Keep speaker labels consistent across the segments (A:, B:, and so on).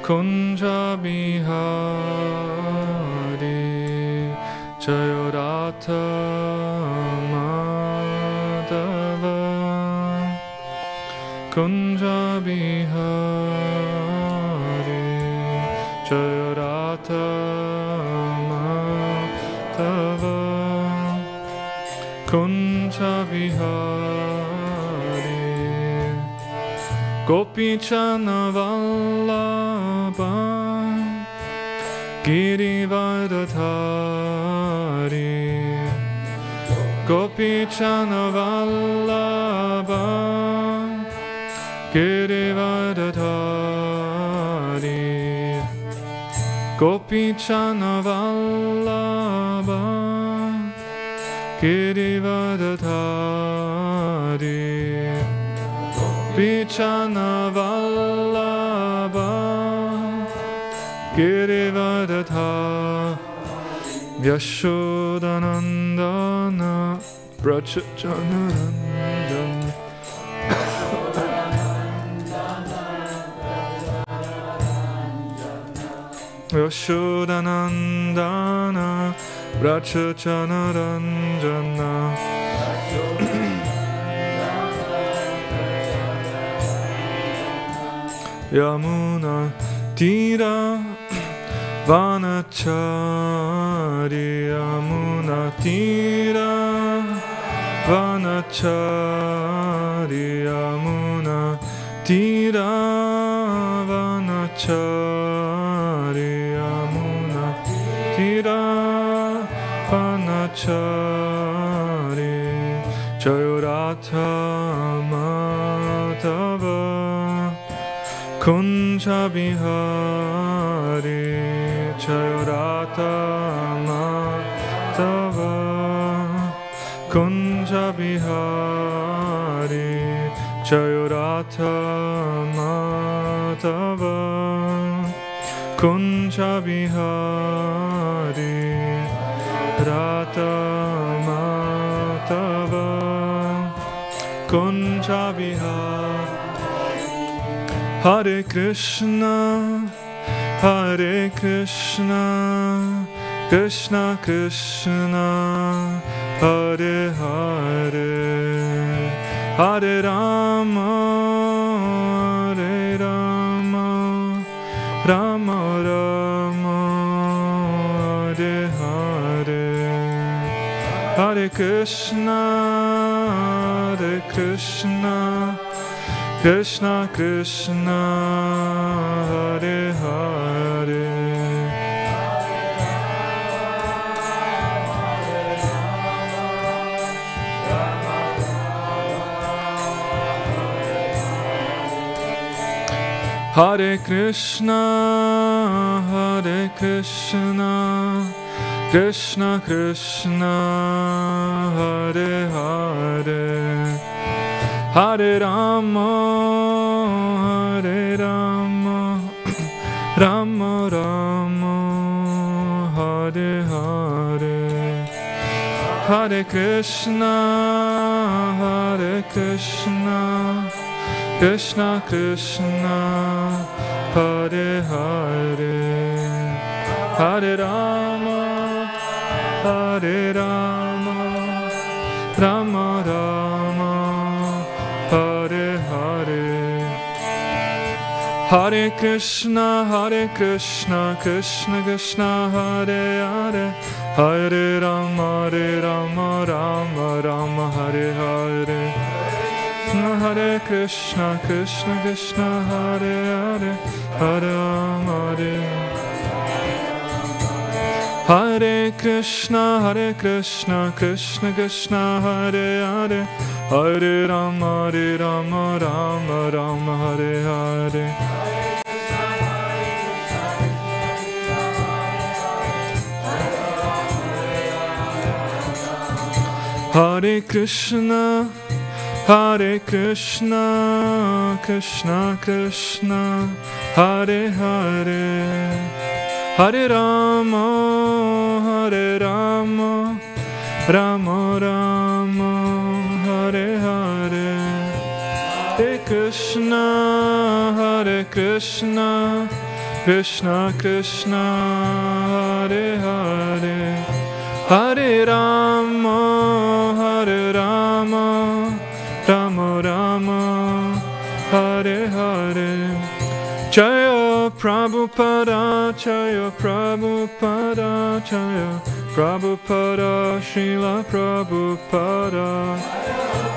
A: Kunja Bihari Jaya Radha Madhava Kunja Bihari Jaya Radha Madhava Kunja Bihari Gopichana Vallabha Girivardhari Gopichana Vallabha Girivardhari Gopichana Vallabha Girivardhari Gopichana Vallabha Girivardhari Yashodanandana Brajajanaranjana Yashodanandana Brajajanaranjana Yamuna Tira Vanachari Yamuna Tira Vanachari Yamuna Tira Vanachari Yamuna Tira Vanachari Jaya Radha Madhava Kunja Bihari Jaya Radha Madhava Kunja Bihari Jaya Radha Madhava Kunja Bihari Radha Madhava Kunja Bihari Hare Krishna, Hare Krishna, Krishna Krishna, Hare Hare, Hare Rama, Hare Rama, Rama Rama, Hare Hare, Hare Krishna, Hare Krishna, Krishna Krishna Hare Hare Hare Krishna Krishna Krishna Hare Hare Hare Rama, Hare Rama, Rama Rama, Hare Hare, Hare Krishna, Krishna Krishna, Hare Hare, Hare Rama, Hare Rama, Rama Rama. Hare Hare Hare Krishna Krishna Krishna Hare Hare Hare Rama Rama Rama Hare Hare Hare Krishna Krishna Hare Hare Hare Rama Hare Krishna Krishna Krishna Hare Hare Hare Rama Rama Rama Hare Hare Hare Krishna Krishna Krishna Hare Hare Hare Rama Rama Rama Hare Hare Hare Krishna Krishna Krishna Hare Hare Hare Rama Hare Rama Rama Rama Hare Hare Jaya Prabhupada Jaya Prabhupada Jaya Prabhupada Srila Prabhupada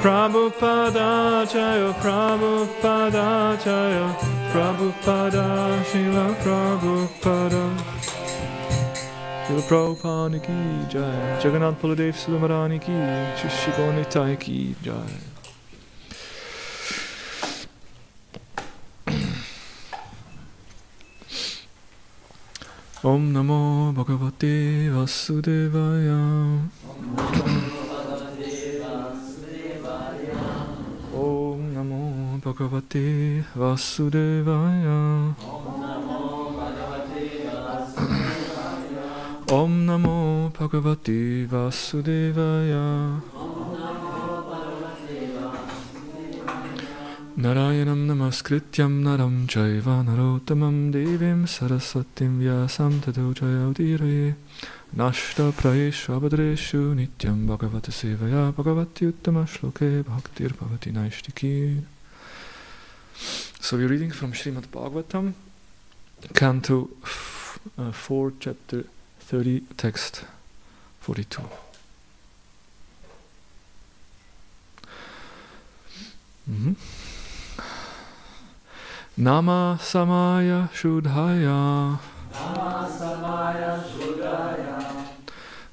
A: Prabhupada Jaya Prabhupada Jaya Prabhupada Srila Prabhupada Srila Prabhupada ki Jai Jagannath Baladev Sudha ki Shishiko Nitai ki Jai. Om Namo Bhagavate Vasudevaya. Om Namo Bhagavate Vasudevaya. Om Namo Bhagavate Vasudevaya. Narayanam namaskrityam naram chaiva narottamam devim saraswatim vyasam tato jayodiraye nashta prayeshu abhadreshu nityam bhagavata sevaya bhagavati uttama shloke bhaktir bhavati naishtiki. So we're reading from Srimad Bhagavatam, Canto 4, Chapter 30, Text 42. Nama Samaya Shudhaya Nama Samaya Shudhaya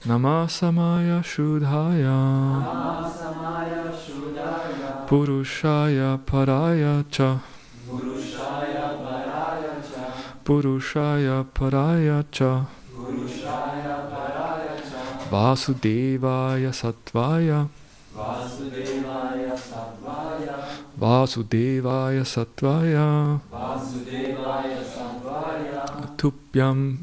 A: Nama Samaya Shudhaya Nama Samaya Shudhaya Purushaya Paraya Cha Purushaya Paraya Cha Purushaya Paraya Cha Purushaya Paraya Cha Vasudevaya Sattvaya Vasudevaya Sattvaya Vasudevaya Sattvaya Vasudevaya Sattvaya Tubhyam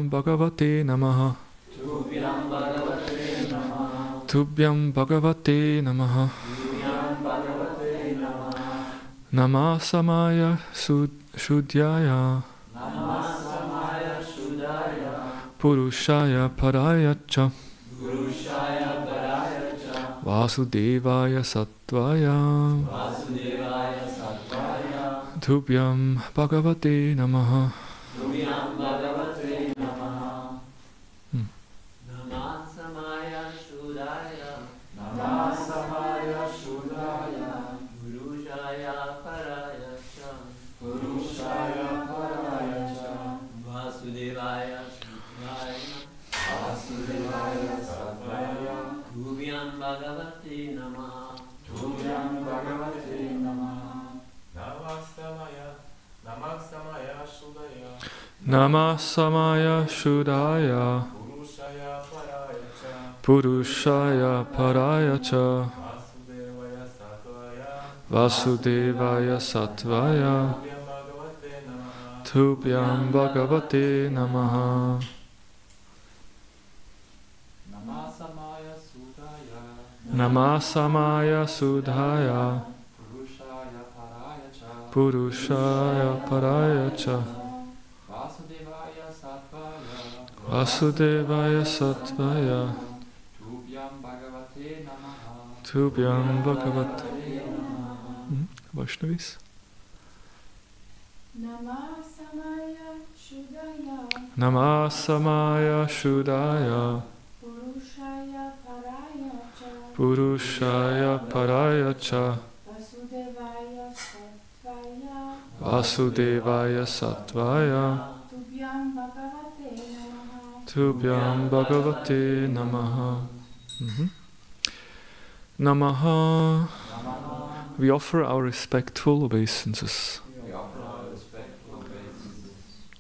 A: Bhagavate Namaha Tubhyam Bhagavate Namaha Tubhyam Bhagavate Namaha Tubhyam Bhagavate Namaha Namah Samaya Shudhyaya Namah Samaya Shudhyaya Purushaya Paraya Cha Purushaya Paraya Cha Vasudevaya Sattvaya Vasudevaya Sattvaya Tubhyam Bhagavate Namaha Tubhyam Bhagavate Namaha Namah Samaya Shudhaya Namah Samaya Shudhaya Purushaya Paraya Cha Purushaya Paraya Cha Vasudevaya Sattvaya Vasudevaya Sattvaya Tubhyam Bhagavate Namaha Tubhyam Bhagavate Namaha Namah Samaya Shudhaya Namah Samaya Shudhaya Purushaya Paraya Cha Purushaya Paraya Cha Vasudevaya Sattvaya Tubhyam Bhagavate Namaha Namah Samaya Sudhaya Purushaya Paraya Cha Vasudevaya Sattvaya Tubhyam Bhagavate Vaishnavis.
B: Namah Samaya Shudhaya
A: Namah Samaya Shudhaya
B: Purushaya Paraya Cha
A: Purushaya Paraya Cha
B: Vasudevaya Sattvaya
A: Vasudevaya Sattvaya
B: Tubhyam Bhagavate Namaha
A: Tubhyam Bhagavate Namaha. Namaha. We offer our respectful obeisances.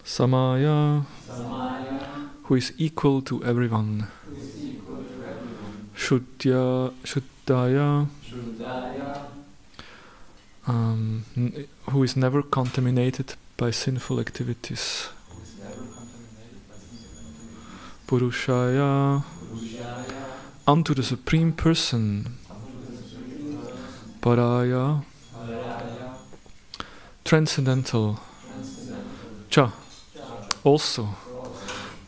A: Samaya, who is equal to everyone. Shuddhaya, who is never contaminated by sinful activities. Purushaya, unto the Supreme Person. Paraya, transcendental, Cha. Also.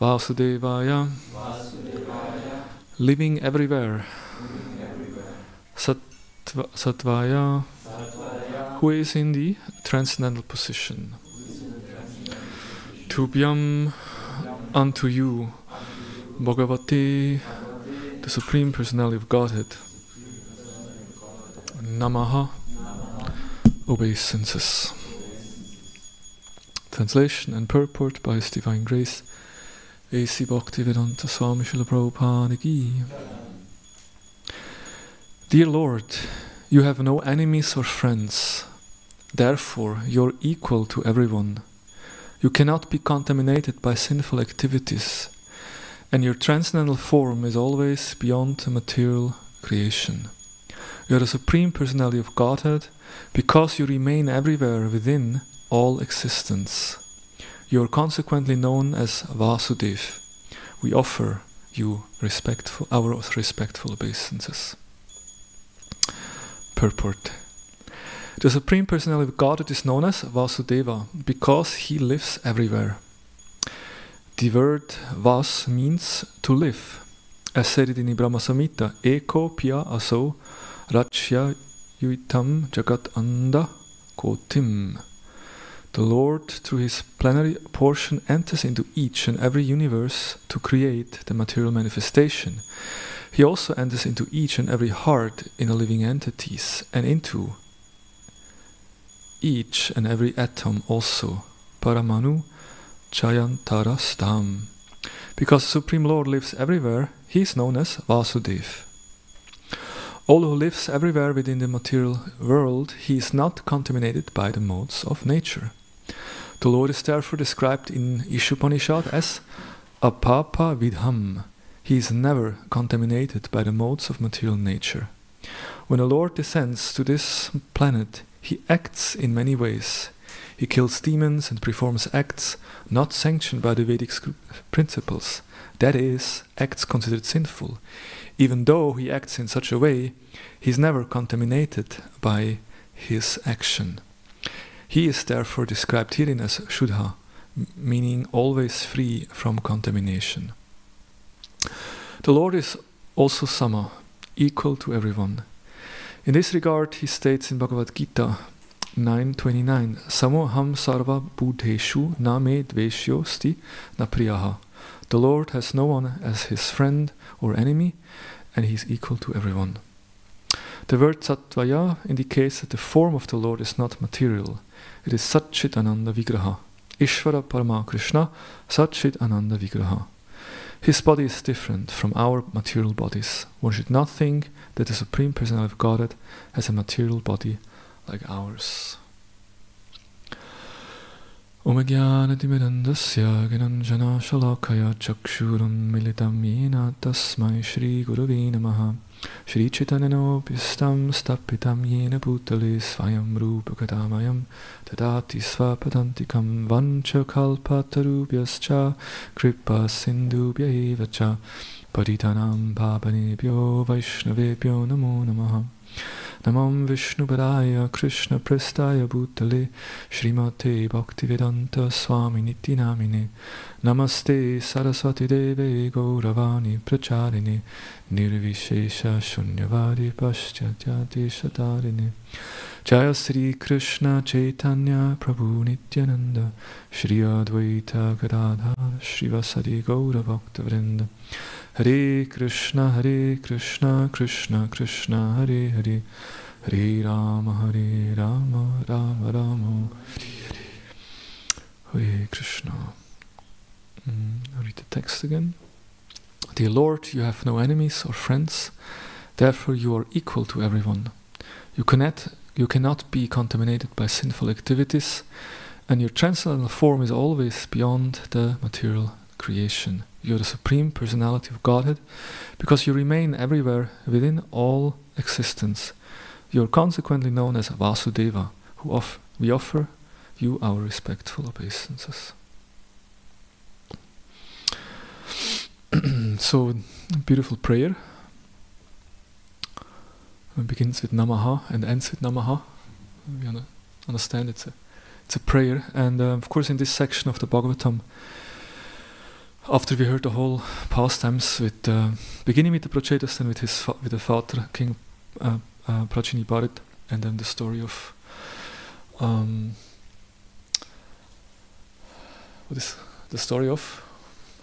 A: Vasudevaya. Living everywhere. Satvaya. Who is in the transcendental position. Tubhyam. Unto you. Bhagavate. The Supreme Personality of Godhead. Namaha. Obeisances. Translation and purport by His Divine Grace, A.C. Bhaktivedanta Swami Srila Prabhupada Ki. Dear Lord, you have no enemies or friends. Therefore, you are equal to everyone. You cannot be contaminated by sinful activities, and your transcendental form is always beyond the material creation. You are the Supreme Personality of Godhead because you remain everywhere within all existence. You are consequently known as Vasudev. We offer you our respectful obeisances. Purport. The Supreme Personality of Godhead is known as Vasudeva because he lives everywhere. The word Vas means to live. As said in Brahma Samhita, Eko Pya Aso Rachya Yuitam Jagat Anda Kotim. The Lord, through his plenary portion, enters into each and every universe to create the material manifestation. He also enters into each and every heart in the living entities, and into each and every atom also. Paramanu Chayantarastam. Because the Supreme Lord lives everywhere, he is known as Vasudev. Although who lives everywhere within the material world, he is not contaminated by the modes of nature. The Lord is therefore described in Ishopanishad as Apapa Vidham. He is never contaminated by the modes of material nature. When the Lord descends to this planet, he acts in many ways. He kills demons and performs acts not sanctioned by the Vedic principles, that is, acts considered sinful. Even though he acts in such a way, he is never contaminated by his action. He is therefore described herein as Shuddha, meaning always free from contamination. The Lord is also Sama, equal to everyone. In this regard, he states in Bhagavad Gita 9:29, Samoham sarva buddheshu na me dveshyo sti na priyaha. The Lord has no one as his friend or enemy, and he is equal to everyone. The word Sattvaya indicates that the form of the Lord is not material. It is Satchit Ananda Vigraha. Ishvara Parama Krishna Satchit Ananda Vigraha. His body is different from our material bodies. One should not think that the Supreme Personality of Godhead has a material body like ours. Om Jnana Timidandasya Gnanjana Shalakaya Chakshuram Militam Yena Tasmai Shri Gurave Namaha Shri Chaitanyanopistam Stapitam Yena Bhutale Svayam Rupa Kadamayam Tadati Svapadantikam Vancha Kalpatarubhyascha Kripa Sindhubhya Evacha Paritanam Papanebhyo Vaishnavebhyo Namo Namaha Namam Vishnupadaya Krishna Prestaya Bhutale Srimate Bhaktivedanta Swami Niti Namine Namaste Saraswati Deve Gauravani Pracharine Nirvishesha Shunyavadi Paschatya Shatarine Jaya Sri Krishna Chaitanya Prabhu Nityananda Shri Advaita Gadadhar Srivasadi Gaura Bhakta Vrinda Hare Krishna Krishna Krishna Hare Hare Hare Rama Rama Rama Hare Hare Krishna. I'll read the text again. Dear Lord, you have no enemies or friends, therefore you are equal to everyone. You cannot be contaminated by sinful activities, and your transcendental form is always beyond the material creation. You are the Supreme Personality of Godhead because you remain everywhere within all existence. You are consequently known as Vasudeva, we offer you our respectful obeisances. So, beautiful prayer. It begins with Namaha and ends with Namaha. We understand it's It's a prayer, and of course in this section of the Bhagavatam, after we heard the whole pastimes, with beginning with the Prachetas and with the father, King Prajini Bharat, and then the story of what is the story of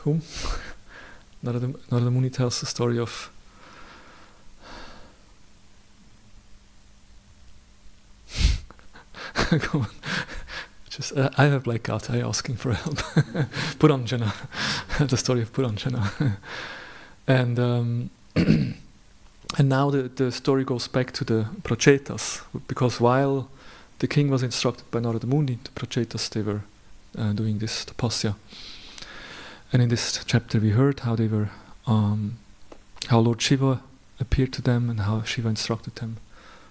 A: whom? Narada Muni tells the story of come on. Just I have blackout. I'm asking for help. Puranjana, the story of Puranjana, and and now the story goes back to the Prachetas, because while the king was instructed by Narada Muni, the Prachetas, they were doing this tapasya. And in this chapter we heard how they were, how Lord Shiva appeared to them and how Shiva instructed them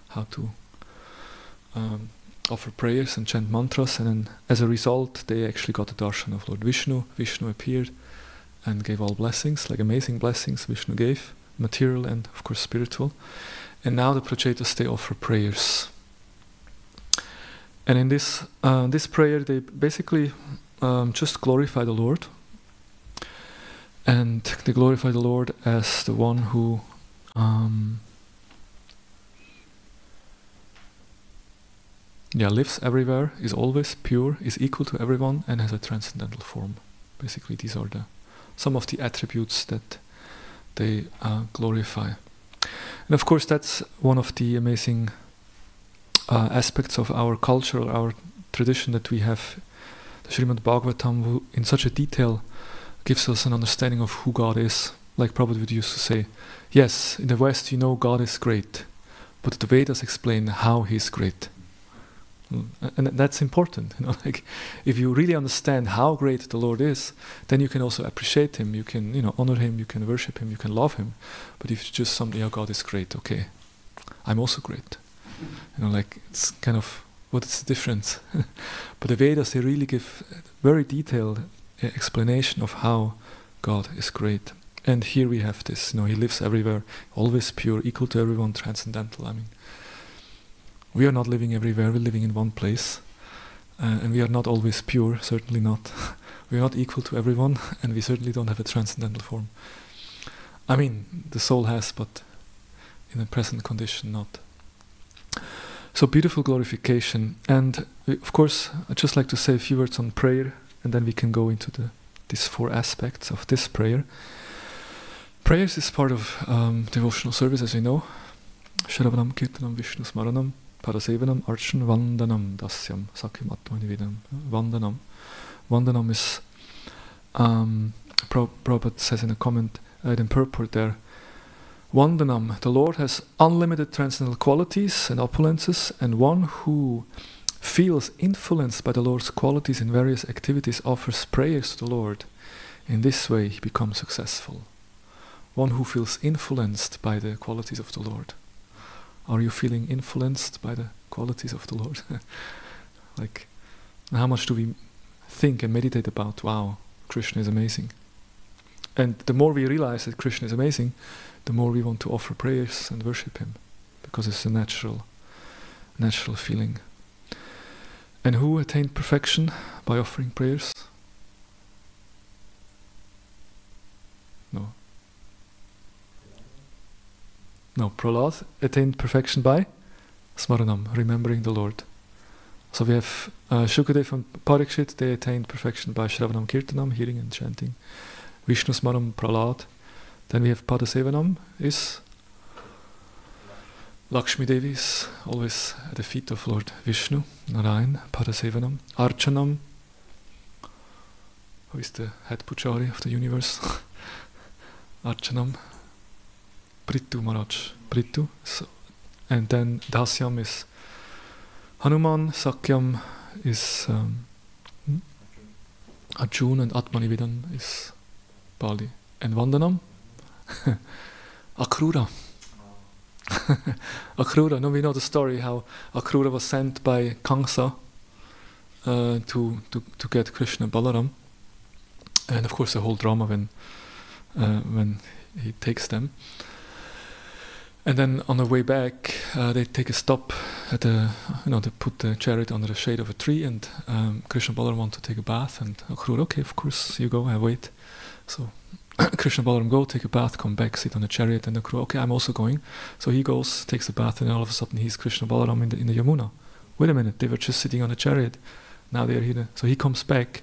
A: how to offer prayers and chant mantras, and then as a result they actually got the darshan of Lord Vishnu. Vishnu appeared and gave all blessings, like amazing blessings Vishnu gave, material and of course spiritual. And now the Prachetas, they offer prayers. And in this this prayer they basically just glorify the Lord. And they glorify the Lord as the one who lives everywhere, is always pure, is equal to everyone, and has a transcendental form. Basically, these are some of the attributes that they glorify. And of course, that's one of the amazing aspects of our culture, our tradition, that we have the Srimad Bhagavatam, who in such a detail gives us an understanding of who God is. Like Prabhupada would used to say, yes, in the West you know God is great, but the Vedas explain how He's great. And that's important, like if you really understand how great the Lord is, then you can also appreciate Him, you can honor Him, you can worship Him, you can love Him. But if it's just something, God is great, okay, I'm also great. Like it's kind of, what is the difference? But the Vedas, they really give very detailed explanation of how God is great. And here we have this, He lives everywhere, always pure, equal to everyone, transcendental. I mean, we are not living everywhere, we're living in one place. And we are not always pure, certainly not. We are not equal to everyone, and we certainly don't have a transcendental form. I mean, the soul has, but in the present condition, not. So beautiful glorification. And of course, I'd just like to say a few words on prayer, and then we can go into these 4 aspects of this prayer. Prayers is part of devotional service, as we know. Shravanam, Kirtanam, Vishnu Smaranam, Parasevanam, Archan, Vandanam, Dasyam, Sakyam, Atmanivedam. Vandanam. Vandanam is, Prabhupada says in a comment, in purport there, Vandanam, the Lord has unlimited transcendental qualities and opulences, and one who feels influenced by the Lord's qualities in various activities offers prayers to the Lord. In this way he becomes successful. One who feels influenced by the qualities of the Lord. Are you feeling influenced by the qualities of the Lord? Like, how much do we think and meditate about, wow, Krishna is amazing? And the more we realize that Krishna is amazing, the more we want to offer prayers and worship Him, because it's a natural feeling. And who attained perfection by offering prayers? No, Prahlad attained perfection by Smaranam, remembering the Lord. So we have Shukadev and Parikshit, they attained perfection by Shravanam Kirtanam, hearing and chanting. Vishnu Smaranam, Prahlad. Then we have Padasevanam, is Lakshmi Devi, is always at the feet of Lord Vishnu, Narayan, Padasevanam. Archanam, who is the head Pujari of the universe. Archanam. Prithu Maharaj, Prithu. So, and then Dasyam is Hanuman, Sakyam is Arjun, and Atmanivedam is Bali. And Vandanam? Akrura. Akrura, no, we know the story how Akrura was sent by Kamsa to get Krishna Balaram. And of course the whole drama when he takes them. And then on the way back, they take a stop at they put the chariot under the shade of a tree, and Krishna Balaram want to take a bath, and Akrura, okay, of course, you go, I wait. So Krishna Balaram go, take a bath, come back, sit on the chariot, and Akrura, okay, I'm also going. So he goes, takes a bath, and then all of a sudden he's Krishna Balaram in the Yamuna. Wait a minute, they were just sitting on the chariot, now they are here. So he comes back,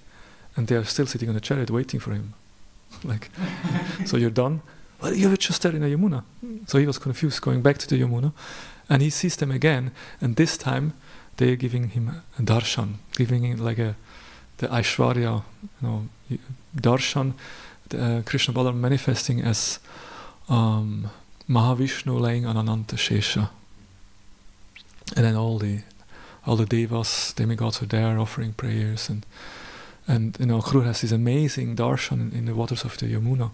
A: and they are still sitting on the chariot waiting for him. Like, so you're done? Well, you were just there in the Yamuna. So he was confused, going back to the Yamuna, and he sees them again, and this time they're giving him a darshan, giving him like the Aishwarya, darshan, Krishna Balaram manifesting as Mahavishnu laying on Ananta Shesha. And then all the devas, demigods are there offering prayers, and Akrura has this amazing darshan in the waters of the Yamuna.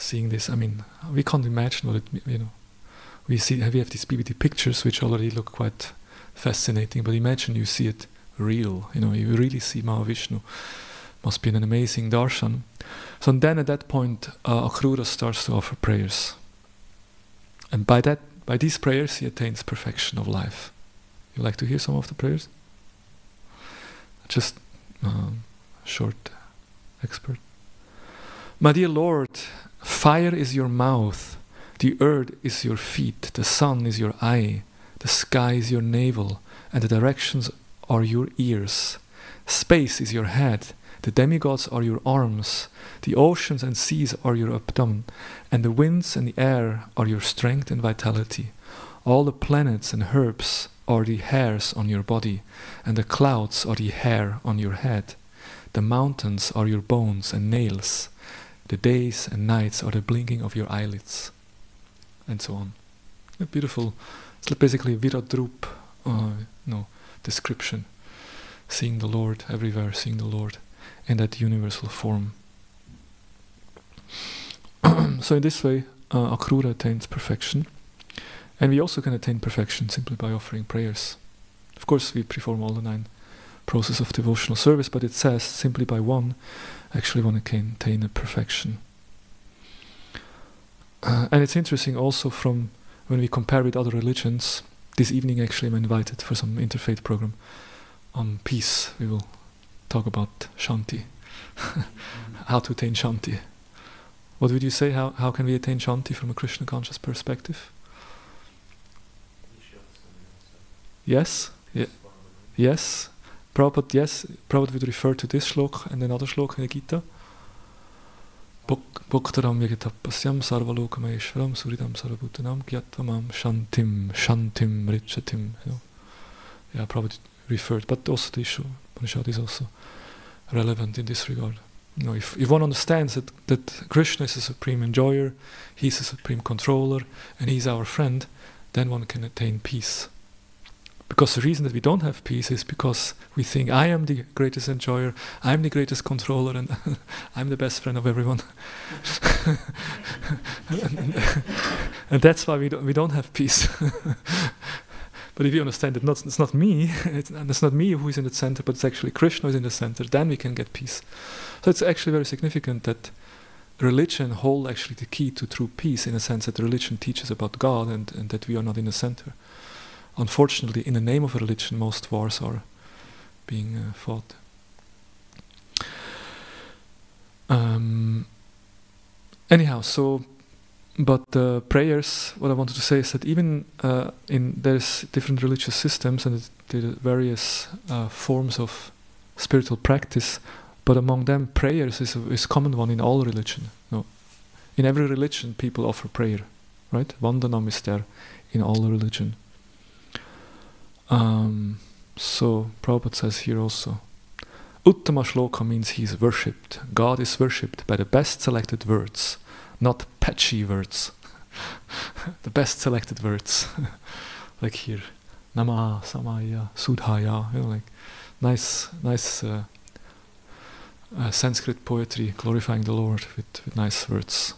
A: Seeing this, I mean, we can't imagine what it, we have these PBT pictures which already look quite fascinating, but imagine you see it real, you really see Mahavishnu. Must be an amazing darshan. So then at that point, Akrura starts to offer prayers. And by these prayers, he attains perfection of life. You like to hear some of the prayers? Just short expert. My dear Lord, fire is your mouth, the earth is your feet, the sun is your eye, the sky is your navel, and the directions are your ears. Space is your head, the demigods are your arms, the oceans and seas are your abdomen, and the winds and the air are your strength and vitality. All the planets and herbs are the hairs on your body, and the clouds are the hair on your head. The mountains are your bones and nails. The days and nights are the blinking of your eyelids, and so on. A beautiful, it's basically a Viradrup description. Seeing the Lord everywhere, seeing the Lord in that universal form. So in this way, Akrura attains perfection. And we also can attain perfection simply by offering prayers. Of course, we perform all the 9 process of devotional service, but it says simply by one, actually one can attain a perfection. And it's interesting also from when we compare with other religions. This evening actually I'm invited for some interfaith program on peace. We will talk about Shanti, how to attain Shanti. What would you say, how can we attain Shanti from a Krishna conscious perspective? Yes? Yes? Prabhupada would refer to this shloka and another shloka in the Gita. Bhaktaram yagatapasyam sarvalokamayeshwaram suridam sarvabhutanam gyattamam shantim richatim. Yeah, Prabhupada referred, but also the Upanishad is also relevant in this regard. If one understands that Krishna is a supreme enjoyer, he's a supreme controller, and he's our friend, then one can attain peace. Because the reason that we don't have peace is because we think I am the greatest enjoyer, I'm the greatest controller, and I'm the best friend of everyone. and that's why we don't have peace. But if you understand that it's not me, it's not me who is in the center, but it's actually Krishna who is in the center, then we can get peace. So it's actually very significant that religion holds actually the key to true peace, in a sense that religion teaches about God and that we are not in the center. Unfortunately, in the name of religion, most wars are being fought. Anyhow, but prayers, what I wanted to say is that even there's different religious systems and there are various forms of spiritual practice, but among them prayers is a common one in all religion. No, in every religion people offer prayer, right? Vandanam is there in all religion. So Prabhupada says here also, Uttama Shloka means he is worshipped. God is worshipped by the best selected words, not patchy words. The best selected words, like here, Nama, Samaya, Sudhaya, like nice Sanskrit poetry glorifying the Lord with nice words.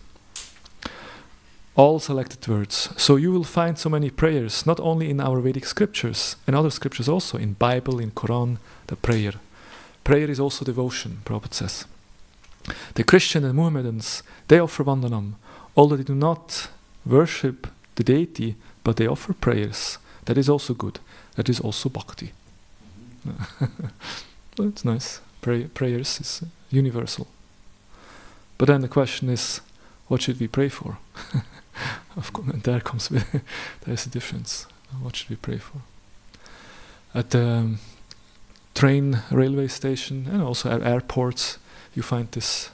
A: All selected words. So you will find so many prayers, not only in our Vedic scriptures, and other scriptures also, in Bible, in Quran, the prayer. Prayer is also devotion, Prabhupada says. The Christian and Mohammedans, they offer Vandanam, although they do not worship the deity, but they offer prayers. That is also good. That is also bhakti. Well, it's nice. Prayers is universal. But then the question is, what should we pray for? Of course, and there's a difference. What should we pray for? At the train, railway station, and also at airports, you find this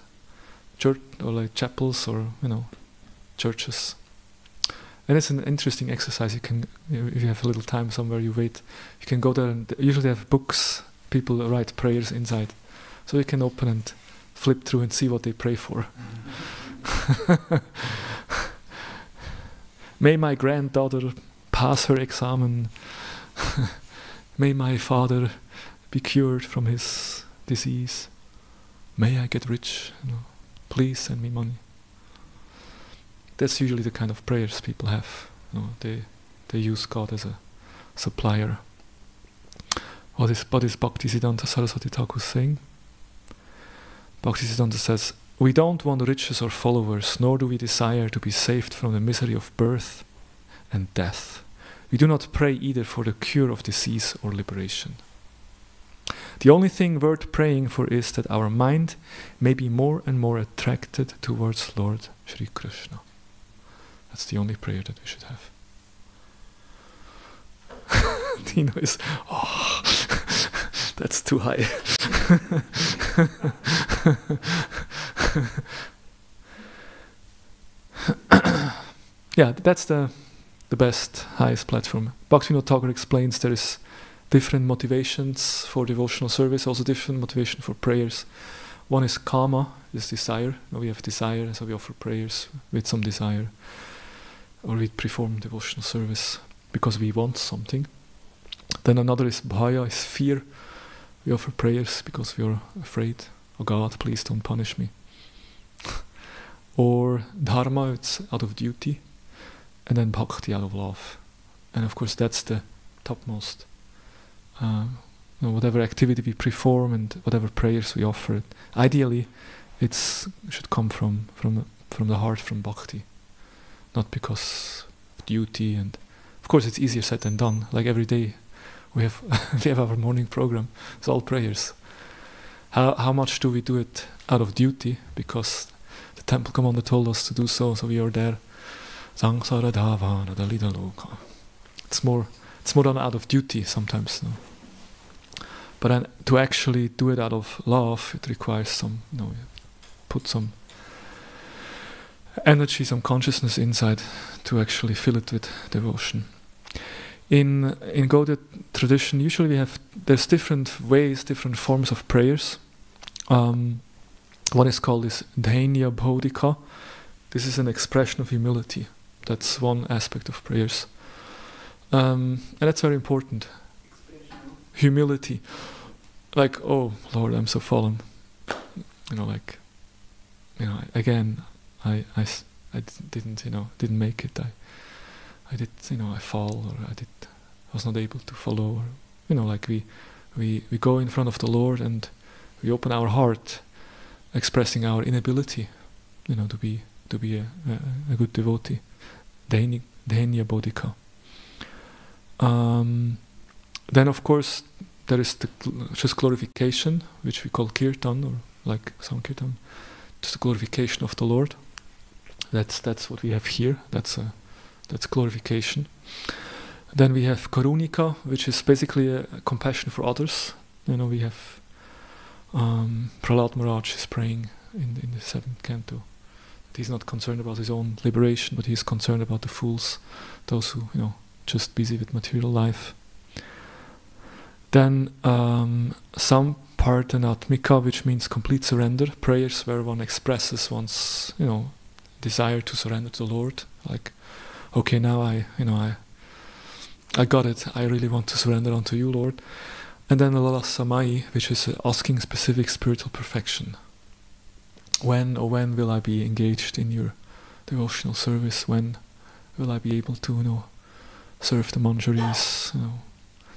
A: church or like chapels or churches. And it's an interesting exercise. You can, if you have a little time somewhere, you wait. You can go there, and usually they have books. People write prayers inside, so you can open and flip through and see what they pray for. May my granddaughter pass her examen. May my father be cured from his disease. May I get rich. Please send me money. That's usually the kind of prayers people have. They use God as a supplier. What is Bhaktisiddhanta Saraswati Thakur saying? Bhaktisiddhanta says, we don't want riches or followers, nor do we desire to be saved from the misery of birth and death. We do not pray either for the cure of disease or liberation. The only thing worth praying for is that our mind may be more and more attracted towards Lord Shri Krishna. That's the only prayer that we should have. Tino is, that's too high. Yeah, that's the best, highest platform. Bhaktivinoda Thakur explains there is different motivations for devotional service, also different motivation for prayers. One is kama, is desire. We have desire, so we offer prayers with some desire. Or we perform devotional service because we want something. Then another is bhaya, is fear. We offer prayers because we are afraid. Oh God, please don't punish me. Or dharma, it's out of duty. And then bhakti, out of love. And of course that's the topmost. Whatever activity we perform and whatever prayers we offer, ideally it should come from the heart, from bhakti. Not because of duty, and of course it's easier said than done. Like every day we have we have our morning program. It's all prayers. How much do we do it out of duty? Because the temple commander told us to do so we are there. It's more done out of duty sometimes. No? But then to actually do it out of love, it requires some, put some energy, some consciousness inside to actually fill it with devotion. In Gaudiya tradition, usually there's different ways, different forms of prayers. One is called this Dhainya Bodhika. This is an expression of humility. That's one aspect of prayers. And that's very important. Humility. Like, oh Lord, I'm so fallen. Again, I didn't make it. I fall, or I was not able to follow, or we go in front of the Lord and we open our heart, expressing our inability, to be a good devotee. Dhainya Bodhika. Then of course there is just glorification, which we call kirtan, or like sankirtan, just the glorification of the Lord. That's what we have here. That's glorification. Then we have karunika, which is basically a compassion for others. We have Prahlad Maharaj is praying in the 7th canto. He's not concerned about his own liberation, but he's concerned about the fools, those who just busy with material life. Then Sampartanatmika, which means complete surrender, prayers where one expresses one's desire to surrender to the Lord. Like, okay, now I got it. I really want to surrender unto you, Lord. And then Lala Samai, which is asking specific spiritual perfection. When will I be engaged in your devotional service? When will I be able to, serve the manjaris,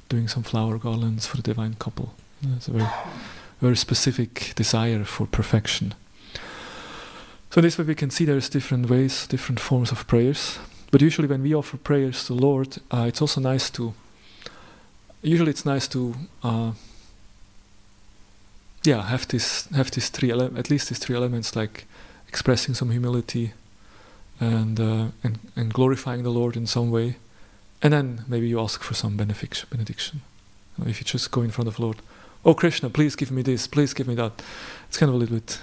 A: doing some flower garlands for the divine couple? It's a very, very specific desire for perfection. So this way we can see there's different ways, different forms of prayers. But usually when we offer prayers to the Lord, it's also nice to, usually it's nice to have these three at least these three elements, like expressing some humility and glorifying the Lord in some way, and then maybe you ask for some benediction. If you just go in front of the Lord, oh Krishna, please give me this, please give me that. It's kind of a little bit,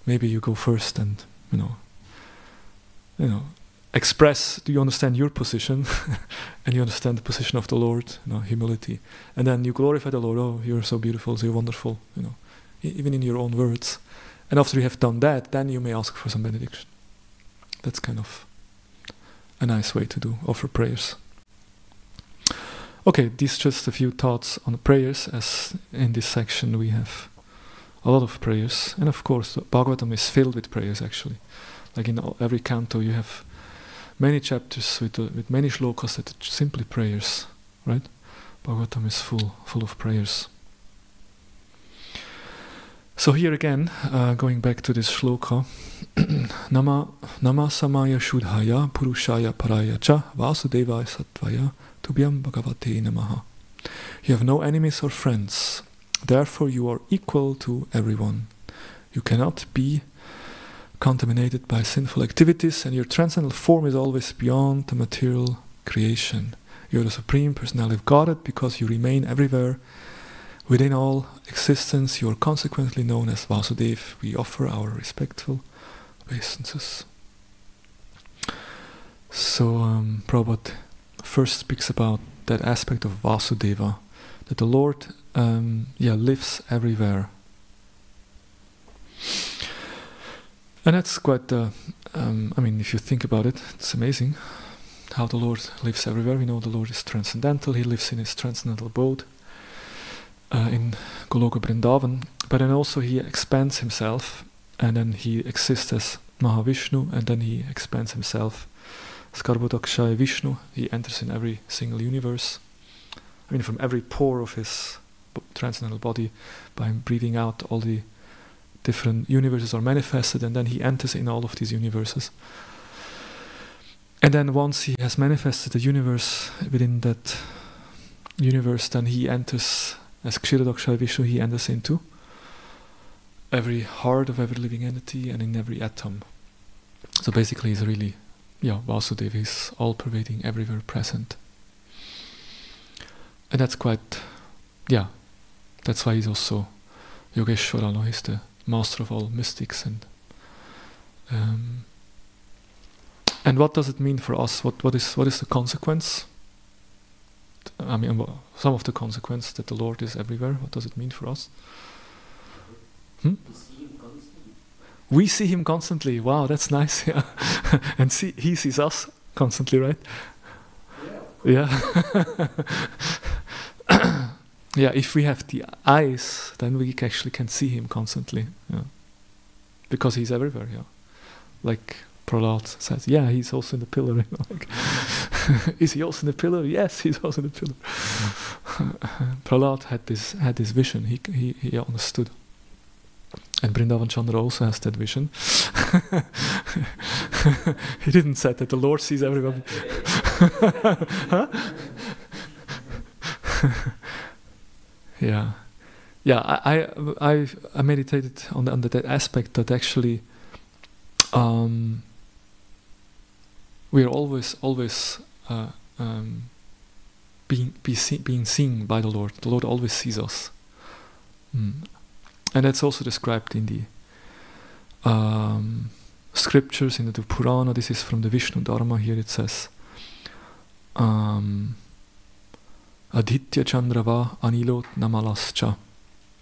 A: maybe you go first and express. Do you understand your position, and you understand the position of the Lord? Humility, and then you glorify the Lord. Oh, you're so beautiful, so you're wonderful. Even in your own words. And after you have done that, then you may ask for some benediction. That's kind of a nice way to offer prayers. Okay, these just a few thoughts on prayers, as in this section we have a lot of prayers. And of course, Bhagavatam is filled with prayers, actually. Like in every canto you have many chapters with many shlokas that are simply prayers, right? Bhagavatam is full of prayers. So here again, going back to this shloka, Nama samaya shudhaya purushaya paraya cha vasudevaya sattvaya tubhyam bhagavate namaha. You have no enemies or friends, therefore you are equal to everyone. You cannot be contaminated by sinful activities, and your transcendental form is always beyond the material creation. You are the Supreme Personality of Godhead because you remain everywhere. Within all existence, you are consequently known as Vasudev. We offer our respectful obeisances. So Prabhupada first speaks about that aspect of Vasudeva, that the Lord lives everywhere. And that's quite, if you think about it, it's amazing how the Lord lives everywhere. We know the Lord is transcendental. He lives in his transcendental abode in Goloka Vrindavan. But then also he expands himself, and then he exists as Mahavishnu, and then he expands himself as Garbhodakshaya Vishnu. He enters in every single universe. From every pore of his transcendental body, by breathing out, all the different universes are manifested, and then he enters in all of these universes. And then once he has manifested the universe within that universe, then he enters as Kshirodakshaya Vishnu. He enters into every heart of every living entity and in every atom. So basically he's really, Vasudeva is all-pervading, everywhere present. And that's quite, that's why he's also Yogeshwara, he's the master of all mystics. And what does it mean for us? What is the consequence? Some of the consequence that the Lord is everywhere. What does it mean for us? We see him constantly. We see him constantly. Wow, that's nice. Yeah, and he sees us constantly, right? Yeah. Yeah. If we have the eyes, then we actually can see him constantly. Yeah. Because he's everywhere. Yeah. Like Prahlad says, he's also in the pillar. Is he also in the pillar? Yes, he's also in the pillar. Prahlad had this vision. He understood. And Vrindavan Chandra also has that vision. He didn't say that the Lord sees everyone. Huh? I meditated on that aspect, that actually we are always being seen by the Lord. The Lord always sees us. And that's also described in the scriptures, in the Purana. This is from the Vishnu Dharma. Here it says Aditya Chandrava Anilot Namalascha,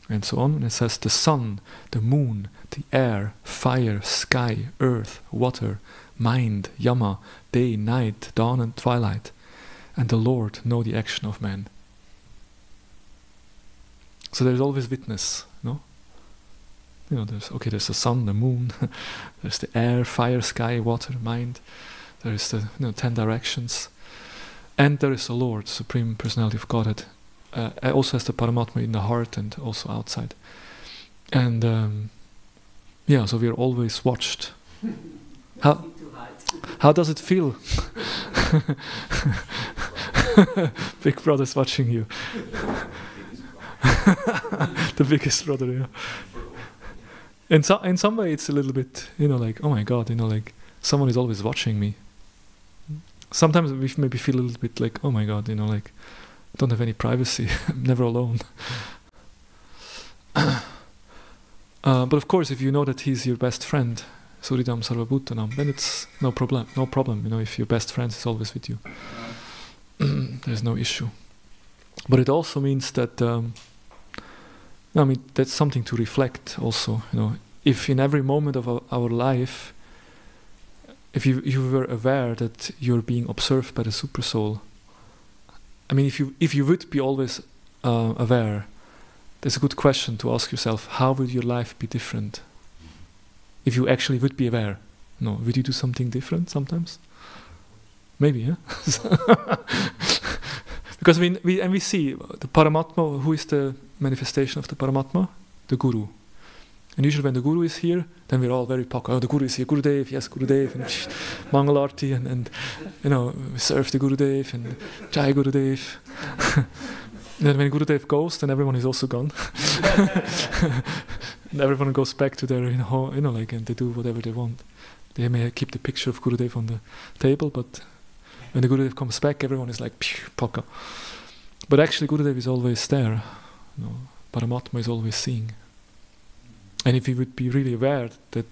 A: and so on. And it says the sun, the moon, the air, fire, sky, earth, water, mind, yama, day, night, dawn and twilight, and the Lord know the action of man. So there's always witness, no? There's the sun, the moon, there's the air, fire, sky, water, mind, there is the 10 directions, and there is the Lord, Supreme Personality of Godhead. Also has the Paramatma in the heart and also outside. And so we are always watched. How? How does it feel? Big brother's watching you. The biggest brother, yeah. In some way, it's a little bit, like, oh my God, like someone is always watching me. Sometimes we maybe feel a little bit like, oh my God, like I don't have any privacy. I'm never alone. But of course, if you know that he's your best friend, Suridam Sarvabhutanam, then it's no problem. No problem, if your best friend is always with you. There's no issue. But it also means that, that's something to reflect also, if in every moment of our life, if you were aware that you're being observed by the super soul, if you would be always aware, there's a good question to ask yourself: how would your life be different if you actually would be aware? No, would you do something different sometimes? Maybe, yeah. Because we see the Paramatma. Who is the manifestation of the Paramatma? The Guru. And usually when the Guru is here, then we're all very pucker. Oh, the Guru is here, Gurudev, yes, Gurudev, and Mangalarti, and we serve the Gurudev, and Jai Gurudev. And then when Gurudev goes, then everyone is also gone. And everyone goes back to their, and they do whatever they want. They may keep the picture of Gurudev on the table, but when the Gurudev comes back, everyone is like, pucker. But actually Gurudev is always there. Paramatma is always seeing. And if we would be really aware that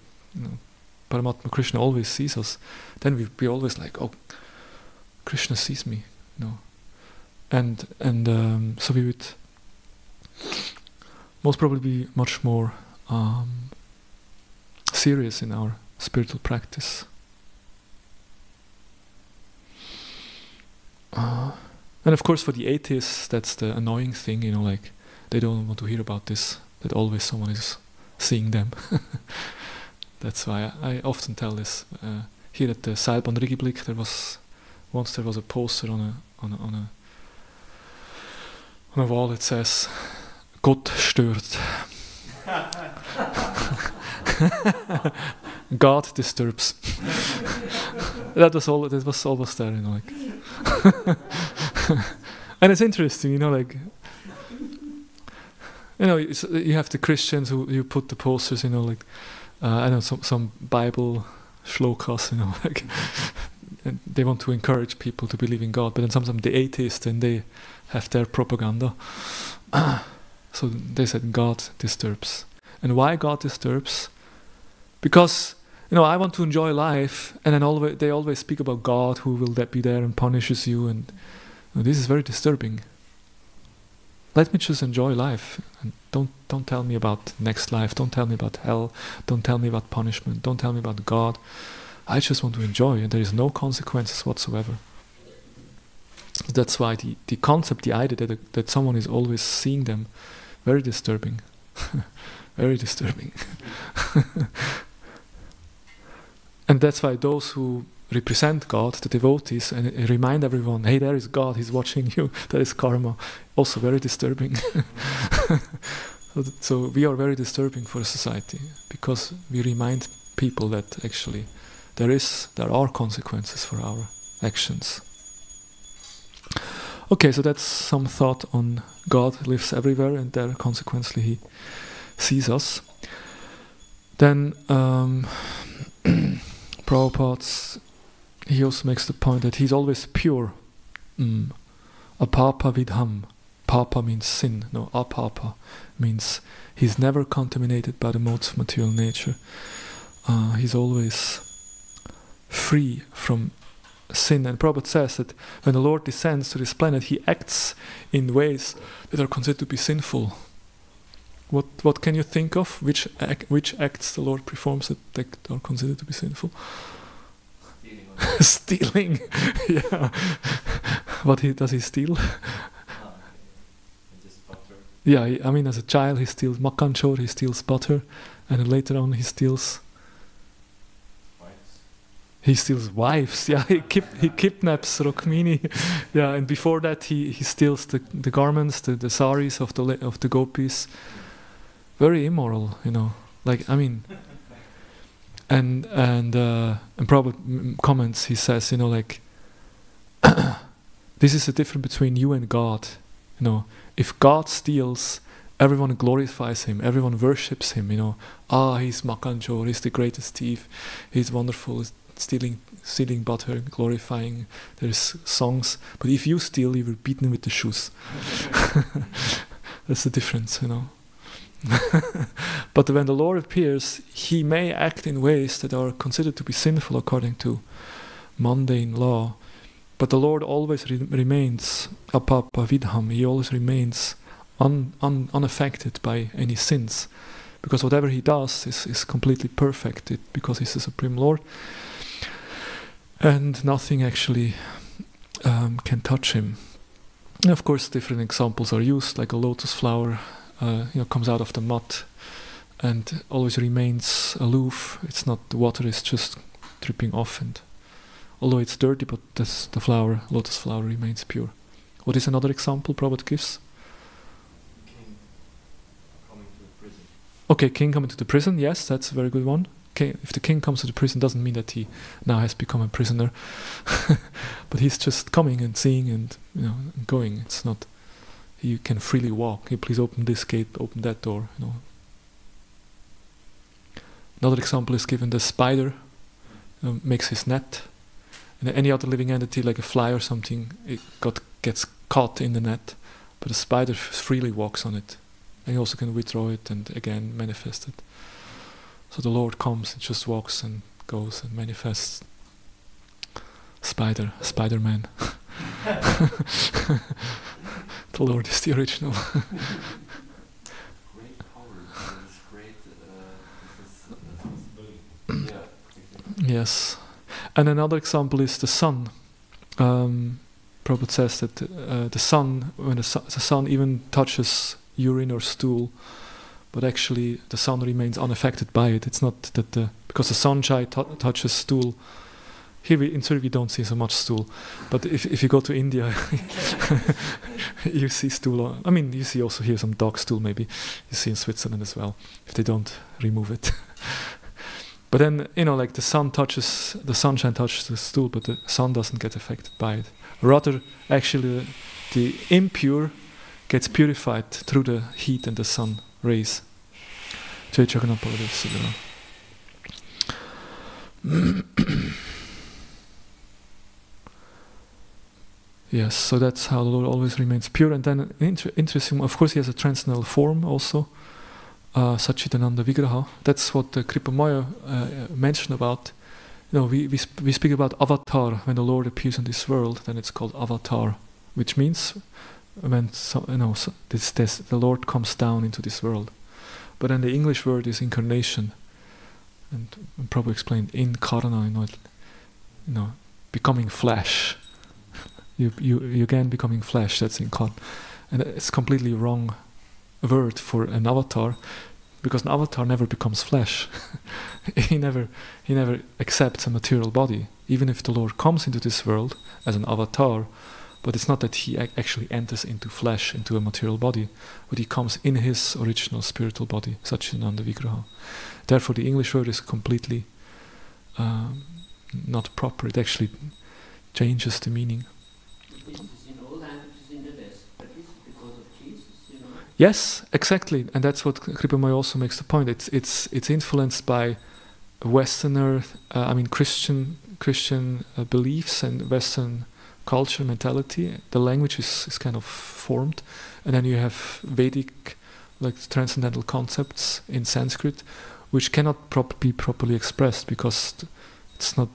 A: Paramatma Krishna always sees us, then we'd be always like, oh, Krishna sees me. And so we would most probably be much more serious in our spiritual practice. And of course for the atheists, that's the annoying thing, like they don't want to hear about this, that always someone is seeing them. That's why I often tell this. Here at the Seilbahn Rigiblick, there was a poster on a wall that says, Gott stört. God disturbs. That was always there, like. And it's interesting, like. You have the Christians who you put the posters, like, I know some Bible shlokas, like, and they want to encourage people to believe in God. But then sometimes the atheists, and they have their propaganda. So they said God disturbs. And why God disturbs? Because I want to enjoy life, and then they always speak about God who will be there and punishes you, and this is very disturbing. Let me just enjoy life, and don't tell me about next life. Don't tell me about hell. Don't tell me about punishment. Don't tell me about God. I just want to enjoy, and there is no consequences whatsoever. That's why the concept, the idea that someone is always seeing them, very disturbing. Very disturbing. And that's why those who represent God, the devotees, and remind everyone, hey, there is God, he's watching you, that is karma. Also very disturbing. So we are very disturbing for society, because we remind people that actually there are consequences for our actions. Okay, so that's some thought on God lives everywhere, and there consequently he sees us. Then Prabhupada, he also makes the point that he's always pure. Apapa vidham. Papa means sin. No, apapa means he's never contaminated by the modes of material nature. He's always free from sin. And Prabhupada says that when the Lord descends to this planet, he acts in ways that are considered to be sinful. What can you think of? Which acts the Lord performs that are considered to be sinful? Stealing. Yeah. What does he steal? Yeah, as a child he steals makanchor, he steals butter, and then later on he steals. He steals wives. Yeah, he kidnaps Rukmini. Yeah, and before that he steals the garments, the saris of the gopis. Very immoral, Like And Prabhupada comments, he says, like, this is the difference between you and God. If God steals, everyone glorifies him, everyone worships him, he's Makanjor, he's the greatest thief, he's wonderful, he's stealing butter, glorifying, there's songs. But if you steal, you were beaten with the shoes. That's the difference, But when the Lord appears, he may act in ways that are considered to be sinful according to mundane law. But the Lord always remains apapa vidham. He always remains unaffected by any sins, because whatever he does is completely perfect, because he's the Supreme Lord, and nothing actually can touch him. And of course, different examples are used, like a lotus flower, comes out of the mud and always remains aloof. It's not, the water is just dripping off, and although it's dirty, but the lotus flower remains pure. What is another example Prabhupada gives?
C: King coming to the prison.
A: Okay, king coming to the prison, yes, that's a very good one. Okay, if the king comes to the prison, doesn't mean that he now has become a prisoner, but he's just coming and seeing and and going. It's not, he can freely walk. Hey, please open this gate, open that door. Another example is given: the spider makes his net. And any other living entity, like a fly or something, gets caught in the net, but a spider freely walks on it, and he also can withdraw it and again manifest it. So the Lord comes and just walks and goes and manifests. Spider-Man. The Lord is the original.
C: Great power, great responsibility. Yeah.
A: Yes. And another example is the sun. Prabhupada says that the sun, when the sun even touches urine or stool, but actually the sun remains unaffected by it. It's not that because the sunshine touches stool. Here in Zurich we don't see so much stool, but if you go to India, you see stool. You see also here some dog stool. Maybe you see in Switzerland as well, if they don't remove it. But then, like the sunshine touches the stool, but the sun doesn't get affected by it. Rather, actually, the impure gets purified through the heat and the sun rays. Jai Jagannath Baladev. Yes, so that's how the Lord always remains pure. And then, interesting, of course, he has a transcendental form also. Satchitananda Vigraha. That's what Kripa Maya mentioned about. We speak about avatar. When the Lord appears in this world, then it's called avatar, which means when the Lord comes down into this world. But then the English word is incarnation, and probably explained incarna, becoming flesh. You again becoming flesh. That's incarn, and it's completely wrong word for an avatar, because an avatar never becomes flesh. he never accepts a material body, even if the Lord comes into this world as an avatar. But it's not that he actually enters into flesh, into a material body, but he comes in his original spiritual body, Satchitananda Vigraha. Therefore the English word is completely not proper. It actually changes the meaning.
D: This is in all languages in the West, but this is because of Jesus,
A: Yes, exactly, and that's what Kripamaya also makes the point. It's influenced by Westerner, Christian beliefs and Western culture, mentality. The language is kind of formed, and then you have Vedic, like transcendental concepts in Sanskrit, which cannot be properly expressed because it's not.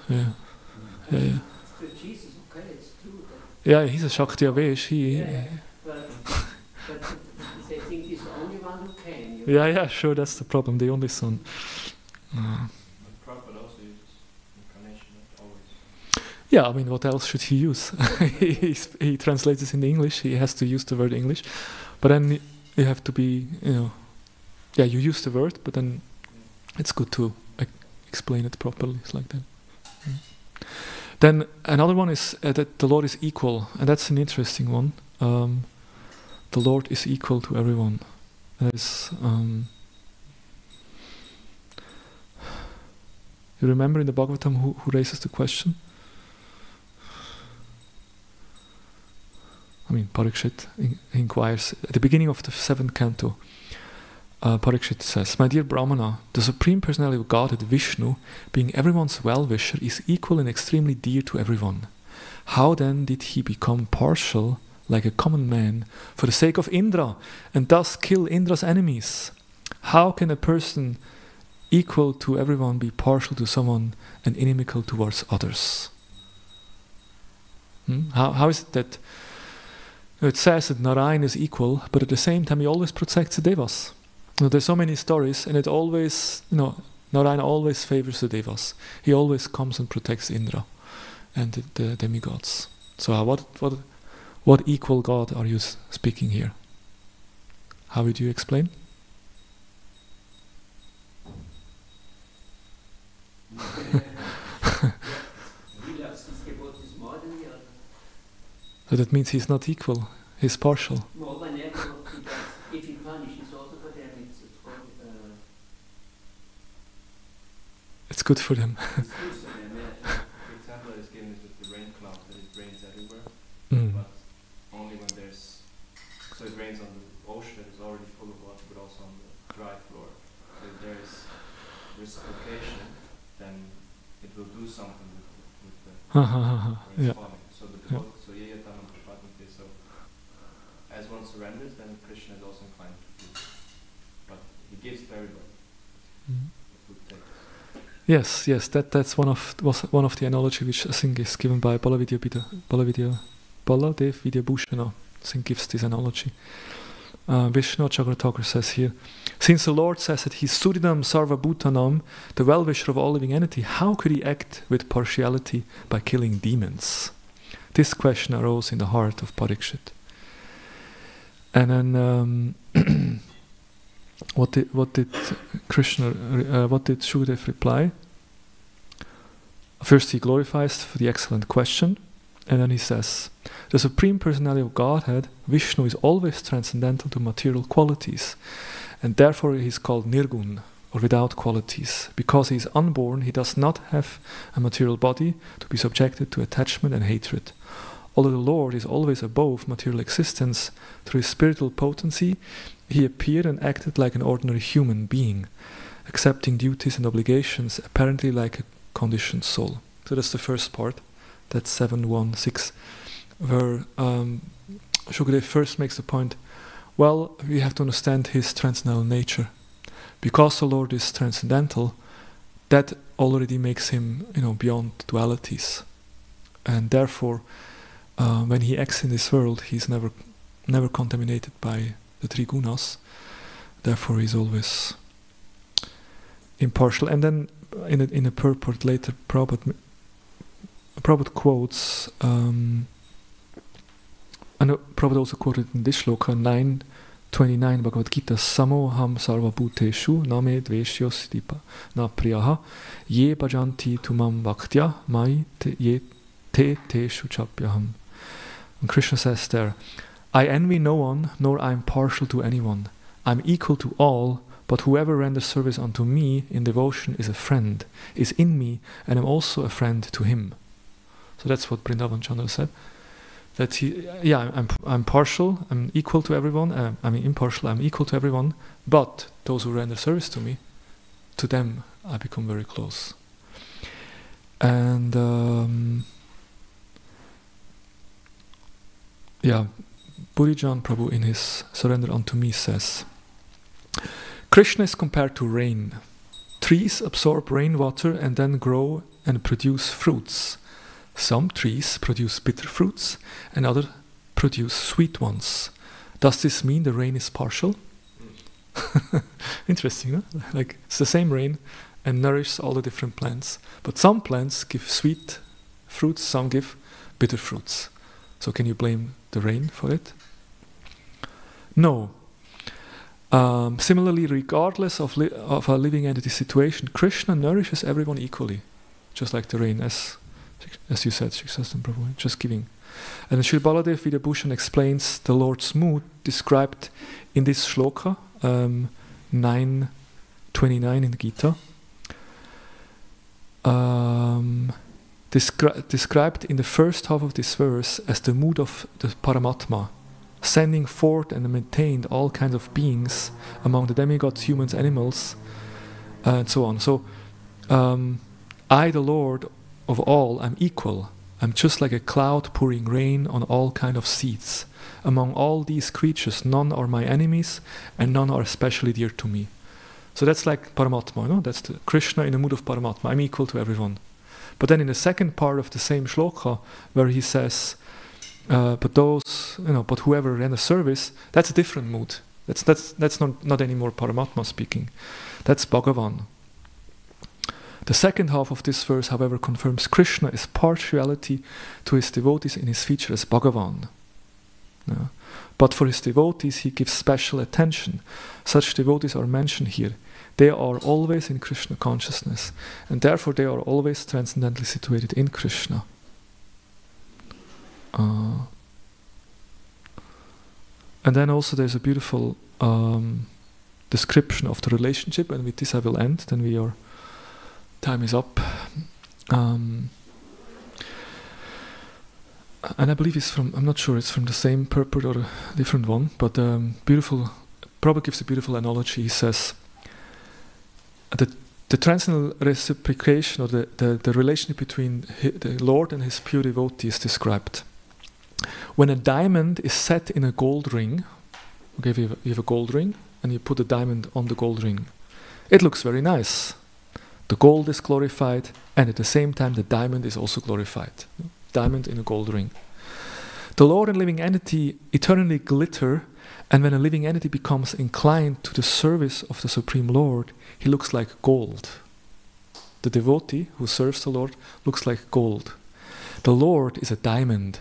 A: Yeah. Yeah, he's a Shakti Avesh.
D: But they think he's the only one who can.
A: Yeah, sure, that's the problem, the only son.
C: Prabhupada also uses incarnation always.
A: Yeah, what else should he use? he translates this in English, he has to use the word English. But then you have to be, you use the word, but then it's good to explain it properly. It's like that. Then another one is that the Lord is equal, and that's an interesting one. The Lord is equal to everyone, That is, you remember in the Bhagavatam who raises the question? I mean, Parikshit inquires at the beginning of the 7th canto. Parikshit says, "My dear Brahmana, the Supreme Personality of Godhead, Vishnu, being everyone's well-wisher, is equal and extremely dear to everyone. How then did he become partial, like a common man, for the sake of Indra, and thus kill Indra's enemies? How can a person equal to everyone be partial to someone and inimical towards others?" How is it that it says that Narayan is equal, but at the same time he always protects the devas? There's so many stories, and it always, Narayan always favors the devas. He always comes and protects Indra and the demigods. So what equal God are you speaking here? How would you explain? So that means he's not equal, he's partial.
D: If he punishes also for them,
A: it's good for them.
C: It's good for them, yeah. The example that is given is with the rain cloud, that it rains everywhere, but only when there's, so it rains on the ocean that is already full of water, but also on the dry floor. So if there is reciprocation, then it will do something with the rain falling. So so as one surrenders, then Krishna is also inclined to do. But he gives to everybody.
A: Yes, that's one of the analogy which I think is given by Baladev Vidyabhushana. I think gives this analogy. Vishnu Chakravarti says here, since the Lord says that he's Suridam Sarva Bhutanam, the well-wisher of all living entity, how could he act with partiality by killing demons? This question arose in the heart of Parikshit. And then, what did Shukadev reply? First, he glorifies for the excellent question, and then he says, "The Supreme Personality of Godhead, Vishnu, is always transcendental to material qualities, and therefore he is called Nirgun, or without qualities. Because he is unborn, he does not have a material body to be subjected to attachment and hatred. Although the Lord is always above material existence, through his spiritual potency, he appeared and acted like an ordinary human being, accepting duties and obligations apparently like a conditioned soul." So that's the first part, that's 7.1.6, where Shukadev first makes the point, well, we have to understand his transcendental nature. Because the Lord is transcendental, that already makes him, beyond dualities. And therefore, when he acts in this world, he's never contaminated by the three gunas. Therefore, he's always impartial. And then, in a purport later, Prabhupada quotes, and Prabhupada also quoted in this shloka 9:29 Bhagavad Gita, "Samoham sarva bhuteshu name dveshyos dipa na priyaha ye bhajanti tumam bhaktya mai ye te teshu chapyaham." And Krishna says there, "I envy no one, nor I am partial to anyone. I am equal to all, but whoever renders service unto me in devotion is a friend, is in me, and I am also a friend to him." So that's what Vrindavan Chandra said. That I'm partial, I'm equal to everyone, impartial, I'm equal to everyone, but those who render service to me, to them I become very close. And Burijan Prabhu in his Surrender Unto Me says, Krishna is compared to rain. Trees absorb rainwater and then grow and produce fruits. Some trees produce bitter fruits and others produce sweet ones. Does this mean the rain is partial? Interesting, huh? Like it's the same rain and nourishes all the different plants. But some plants give sweet fruits, some give bitter fruits. So can you blame the rain for it? No. Similarly, regardless of a living entity situation, Krishna nourishes everyone equally, just like the rain, as you said, Shiksastan Prabhu, just giving. And Sri Baladev Vidyabhushan explains the Lord's mood described in this shloka, 9:29 in the Gita, described in the first half of this verse as the mood of the Paramatma, sending forth and maintained all kinds of beings among the demigods, humans, animals, and so on. So, I, the Lord of all, am equal. I'm just like a cloud pouring rain on all kind of seeds. Among all these creatures, none are my enemies, and none are especially dear to me. So that's like Paramatma, no? That's the Krishna in the mood of Paramatma. I'm equal to everyone. But then in the second part of the same shloka, where he says, but whoever ran a service, that's a different mood. That's not anymore Paramatma speaking. That's Bhagavan. The second half of this verse, however, confirms Krishna's partiality to his devotees in his feature as Bhagavan. Yeah. But for his devotees, he gives special attention. Such devotees are mentioned here. They are always in Krishna consciousness, and therefore they are always transcendently situated in Krishna. And then also there's a beautiful description of the relationship, and with this I will end, then time is up. And I believe it's from, I'm not sure it's from the same purport or a different one, but beautiful, Prabhupada gives a beautiful analogy. He says, the transcendental reciprocation, or the relationship between the Lord and his pure devotee is described. When a diamond is set in a gold ring, okay, you have a gold ring, and you put a diamond on the gold ring. It looks very nice. The gold is glorified, and at the same time the diamond is also glorified. Diamond in a gold ring. The Lord and living entity eternally glitter, and when a living entity becomes inclined to the service of the Supreme Lord, he looks like gold. The devotee who serves the Lord looks like gold. The Lord is a diamond,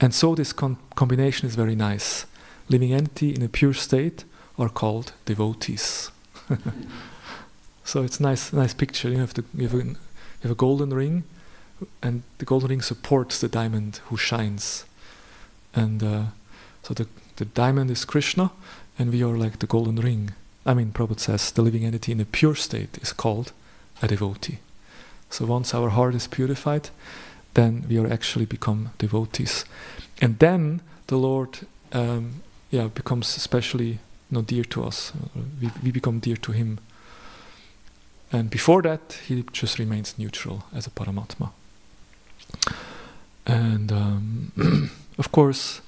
A: and so this combination is very nice. Living entity in a pure state are called devotees. So it's nice picture. You have a golden ring, and the golden ring supports the diamond who shines. And so the diamond is Krishna, and we are like the golden ring. I mean, Prabhupada says the living entity in a pure state is called a devotee. So once our heart is purified, then we are actually become devotees. And then the Lord becomes especially dear to us. We become dear to him. And before that, he just remains neutral as a Paramatma. And of course,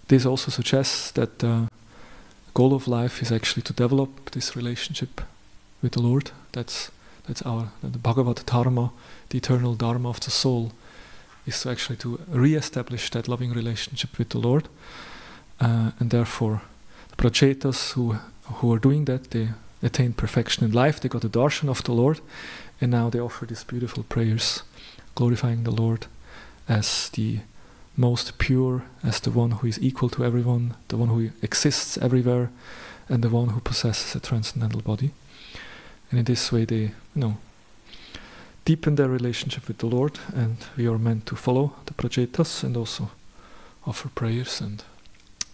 A: this also suggests that the goal of life is actually to develop this relationship with the Lord. That's the Bhagavad Dharma, the eternal Dharma of the soul, is to actually to re-establish that loving relationship with the Lord. And therefore, the Prachetas who are doing that, they attain perfection in life. They got the darshan of the Lord, and now they offer these beautiful prayers, glorifying the Lord as the most pure, as the one who is equal to everyone, the one who exists everywhere, and the one who possesses a transcendental body. And in this way they, deepen their relationship with the Lord, and we are meant to follow the Prachetas and also offer prayers and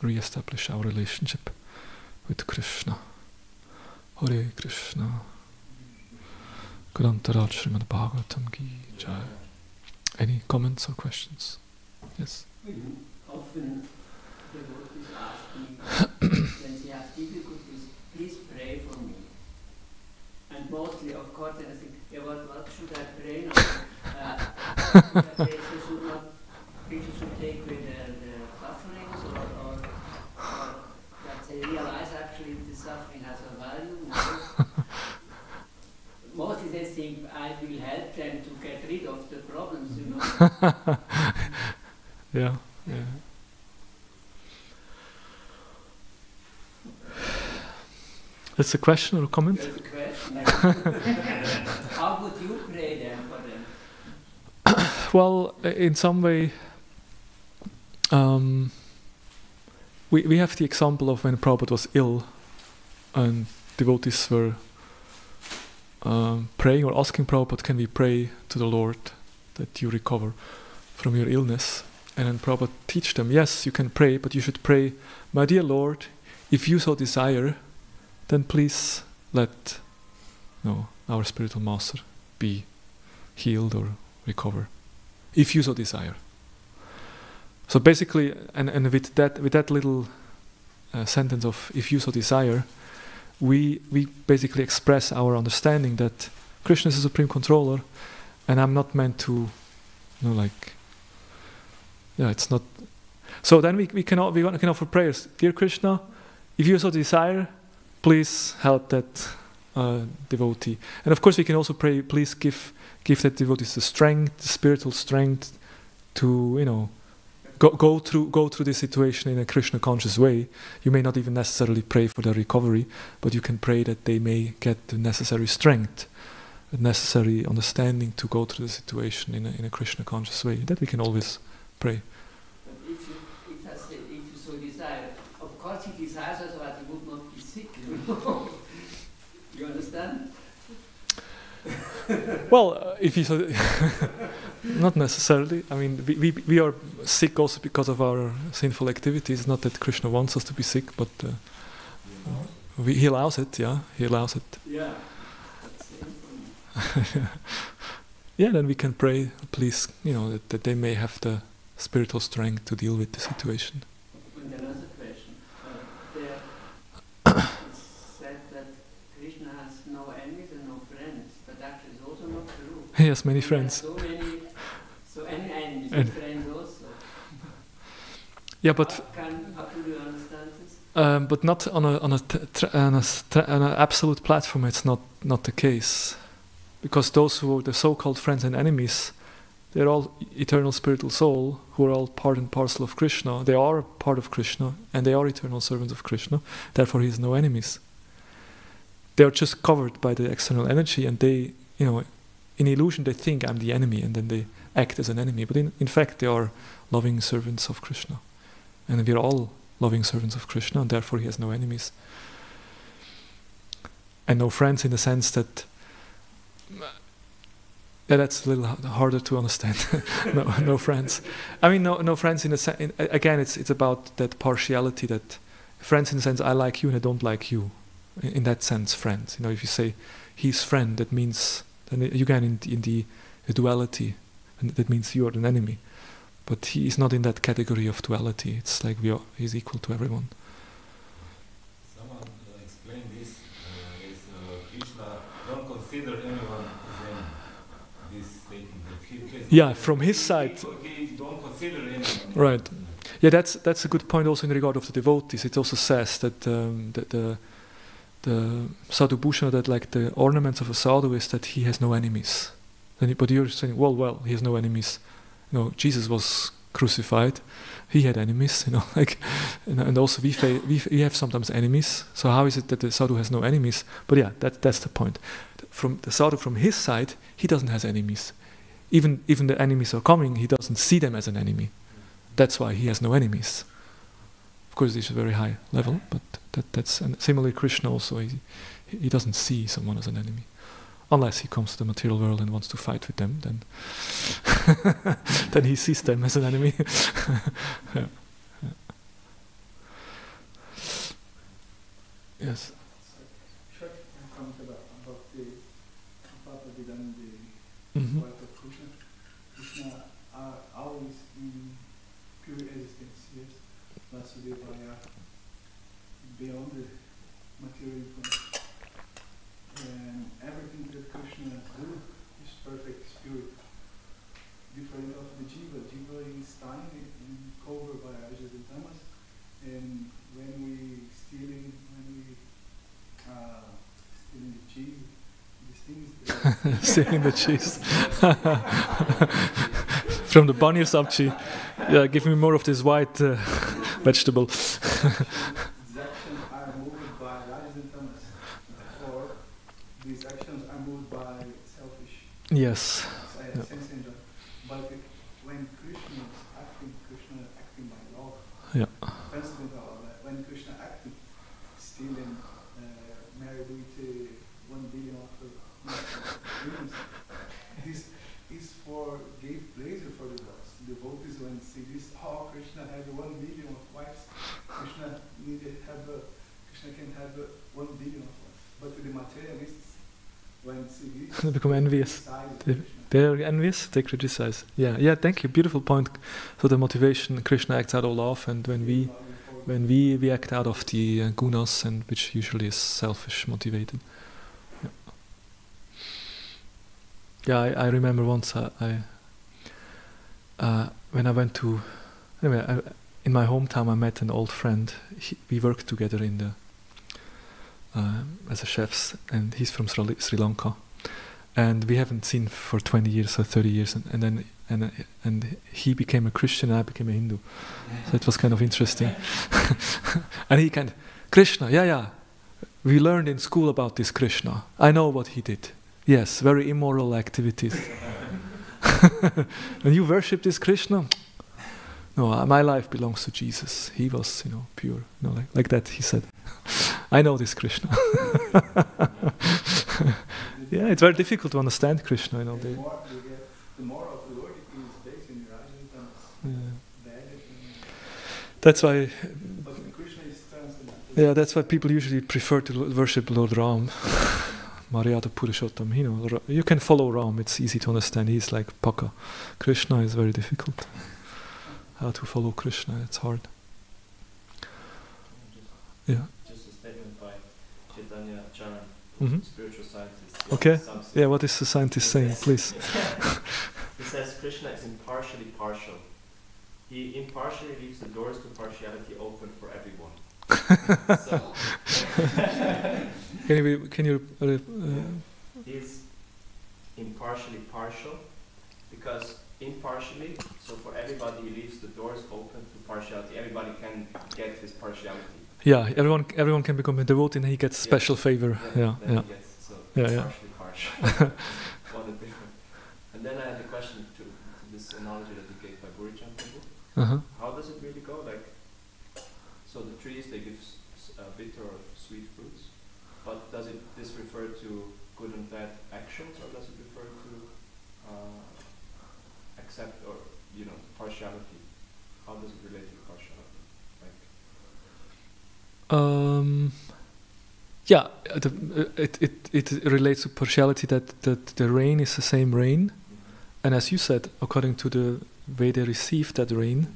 A: re-establish our relationship with Krishna. Hare Krishna. Grantaraj Srimad Bhagavatam Ki Jai. Any comments or questions? Yes.
D: Often devotees ask me, when they have difficulties, please pray for me. And mostly, of course, I think, what should I pray now? People should take away the sufferings, or that they realize actually the suffering has a value. Mostly they think I will help them to get rid of the problems,
A: Yeah. That's a question or a comment?
D: That's a question. How would you pray then for them?
A: Well, in some way, we have the example of when Prabhupada was ill, and devotees were praying or asking Prabhupada, can we pray to the Lord that you recover from your illness? And then Prabhupada teach them, yes, you can pray, but you should pray, my dear Lord, if you so desire, then please let our spiritual master be healed or recover, if you so desire. So basically, and with that little sentence of "if you so desire," we basically express our understanding that Krishna is the supreme controller, and I'm not meant to, it's not. So then we can offer prayers. Dear Krishna, if you so desire, please help that devotee. And of course we can also pray, please give that devotee the strength, the spiritual strength to, go through this situation in a Krishna conscious way. You may not even necessarily pray for their recovery, but you can pray that they may get the necessary strength, the necessary understanding to go through the situation in a Krishna conscious way. That we can always pray.
D: But if you so desire, of course he desires also that he would not be sick, You understand?
A: Well, if you so, not necessarily. I mean, we are sick also because of our sinful activities. Not that Krishna wants us to be sick, but he allows it. Yeah, he allows it.
D: Yeah. That's
A: Yeah, then we can pray, please, that they may have the spiritual strength to deal with the situation.
D: And another question. It's said that Krishna has no enemies and no friends, but actually it's also not true.
A: He has many friends.
D: So any enemies and friends also.
A: Yeah, but
D: How do you understand this?
A: but not on an absolute platform. It's not the case, because those who are the so-called friends and enemies, they're all eternal spiritual soul who are all part and parcel of Krishna. They are part of Krishna, and they are eternal servants of Krishna. Therefore, he has no enemies. They are just covered by the external energy, and they, in illusion, they think I'm the enemy, and then they act as an enemy. But in fact, they are loving servants of Krishna, and we are all loving servants of Krishna, and therefore he has no enemies and no friends, in the sense that. Yeah, that's a little harder to understand. no friends. I mean, no friends in a sense. Again, it's about that partiality. That friends in the sense I like you and I don't like you. In that sense, friends. If you say he's friend, that means then again in the duality, and that means you are an enemy. But he is not in that category of duality. It's like he's equal to everyone.
E: Someone explained this. Is Krishna don't consider anyone.
A: Yeah, from his side.
E: He don't consider anyone.
A: Right. Yeah, that's a good point also in regard of the devotees. It also says that the sadhu bhushan, that like the ornaments of a sadhu is that he has no enemies. But you're saying, well, he has no enemies. Jesus was crucified. He had enemies, and also we have sometimes enemies. So how is it that the sadhu has no enemies? But yeah, that's the point. From the sadhu, from his side, he doesn't have enemies. Even the enemies are coming, he doesn't see them as an enemy. That's why he has no enemies. Of course, this is a very high level, but that's and similarly Krishna also. He doesn't see someone as an enemy, unless he comes to the material world and wants to fight with them. Then, then he sees them as an enemy. Yeah. Yes.
F: Short comment about the Prabhupada and the
A: Mm-hmm.
F: part of Krishna. Krishna are always in pure existence, yes. Vasudevaya, beyond the material influence. And everything that Krishna do is perfect spirit. Different of the Jiva. Jiva is tiny and covered by Rajas and Tamas. And when we stealing the cheese, these things
A: Stealing the cheese from the paneer sabji. Yeah, give me more of this white vegetable.
F: these actions are moved by Rajas and Tamas, or these actions are moved by selfish
A: Yes.
F: sense enjoy. But when Krishna is acting by love.
A: Yeah.
F: Transcendental, when Krishna acting, stealing, married with 1 billion of women, this is for gave pleasure for the gods. The devotees when see this, Krishna had 1 billion of wives. Krishna can have one billion of us. But the materialists, when see this,
A: They become envious.
F: criticize
A: They-
F: Krishna.
A: They're envious, they criticize. Yeah, thank you. Beautiful point. So the motivation, Krishna acts out of love, and when we act out of the gunas, and which usually is selfish motivated. Yeah, I remember once when I went to, anyway, in my hometown I met an old friend. We worked together in the as a chefs, and he's from Sri Lanka, and we haven't seen for 20 years or 30 years, and he became a Christian and I became a Hindu, so it was kind of interesting. And he kind of, Krishna, yeah, we learned in school about this Krishna. I know what he did. Yes, very immoral activities. And you worship this Krishna? No, my life belongs to Jesus. He was, pure. Like that, he said. I know this Krishna. Yeah, it's very difficult to understand Krishna.
F: The more of the Lord is based in Rajan,
A: that's why.
F: but Krishna is transcendental.
A: Yeah, that's why people usually prefer to worship Lord Ram. Maryada Purushottam. You can follow Ram. It's easy to understand. He's like Paka. Krishna is very difficult. How to follow Krishna? It's hard. Yeah.
C: Just a statement by Chaitanya Charan,
A: Mm-hmm.
C: spiritual scientist.
A: Okay.
C: Some
A: Yeah. What is the scientist saying, please?
C: He says Krishna is impartially partial. He impartially leaves the doors to partiality open for everyone. So,
A: Can you?
C: he's impartially partial because impartially, so for everybody he leaves the doors open to partiality. Everybody can get his partiality.
A: Yeah. Everyone can become a devotee, and he gets special favor.
C: Then
A: Yeah.
C: he gets, so
A: Yeah.
C: partial. One and different. And then I had a question to this analogy that you gave by Burichan Prabhu.
A: Uh-huh.
C: How does it really go? Like, so the trees, they give bitter or sweet fruits, but does this refer to good and bad actions, or does it refer to accept or partiality? How does it relate to partiality?
A: Yeah, it relates to partiality that the rain is the same rain, and as you said, according to the way they receive that rain,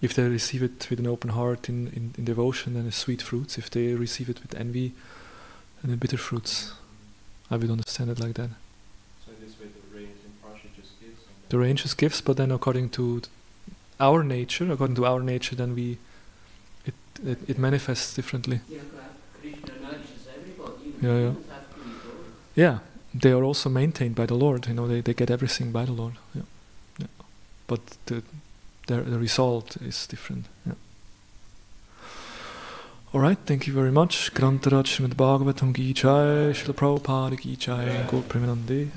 A: if they receive it with an open heart in devotion, then it's sweet fruits. If they receive it with envy, then bitter fruits. I would understand it like that.
C: So in this way, the rain is impartial, just gives.
A: The rain just gives, but then according to our nature, then it manifests differently.
D: Yeah, Krishna nourishes everybody.
A: Yeah.
D: Humans have to eat all.
A: Yeah, they are also maintained by the Lord. They get everything by the Lord. Yeah. But the result is different. Yeah. All right, thank you very much. Grantaraj Srimad Bhagavatam Ki Jai, Srila Prabhupada Ki Jai, Gaur Premanande.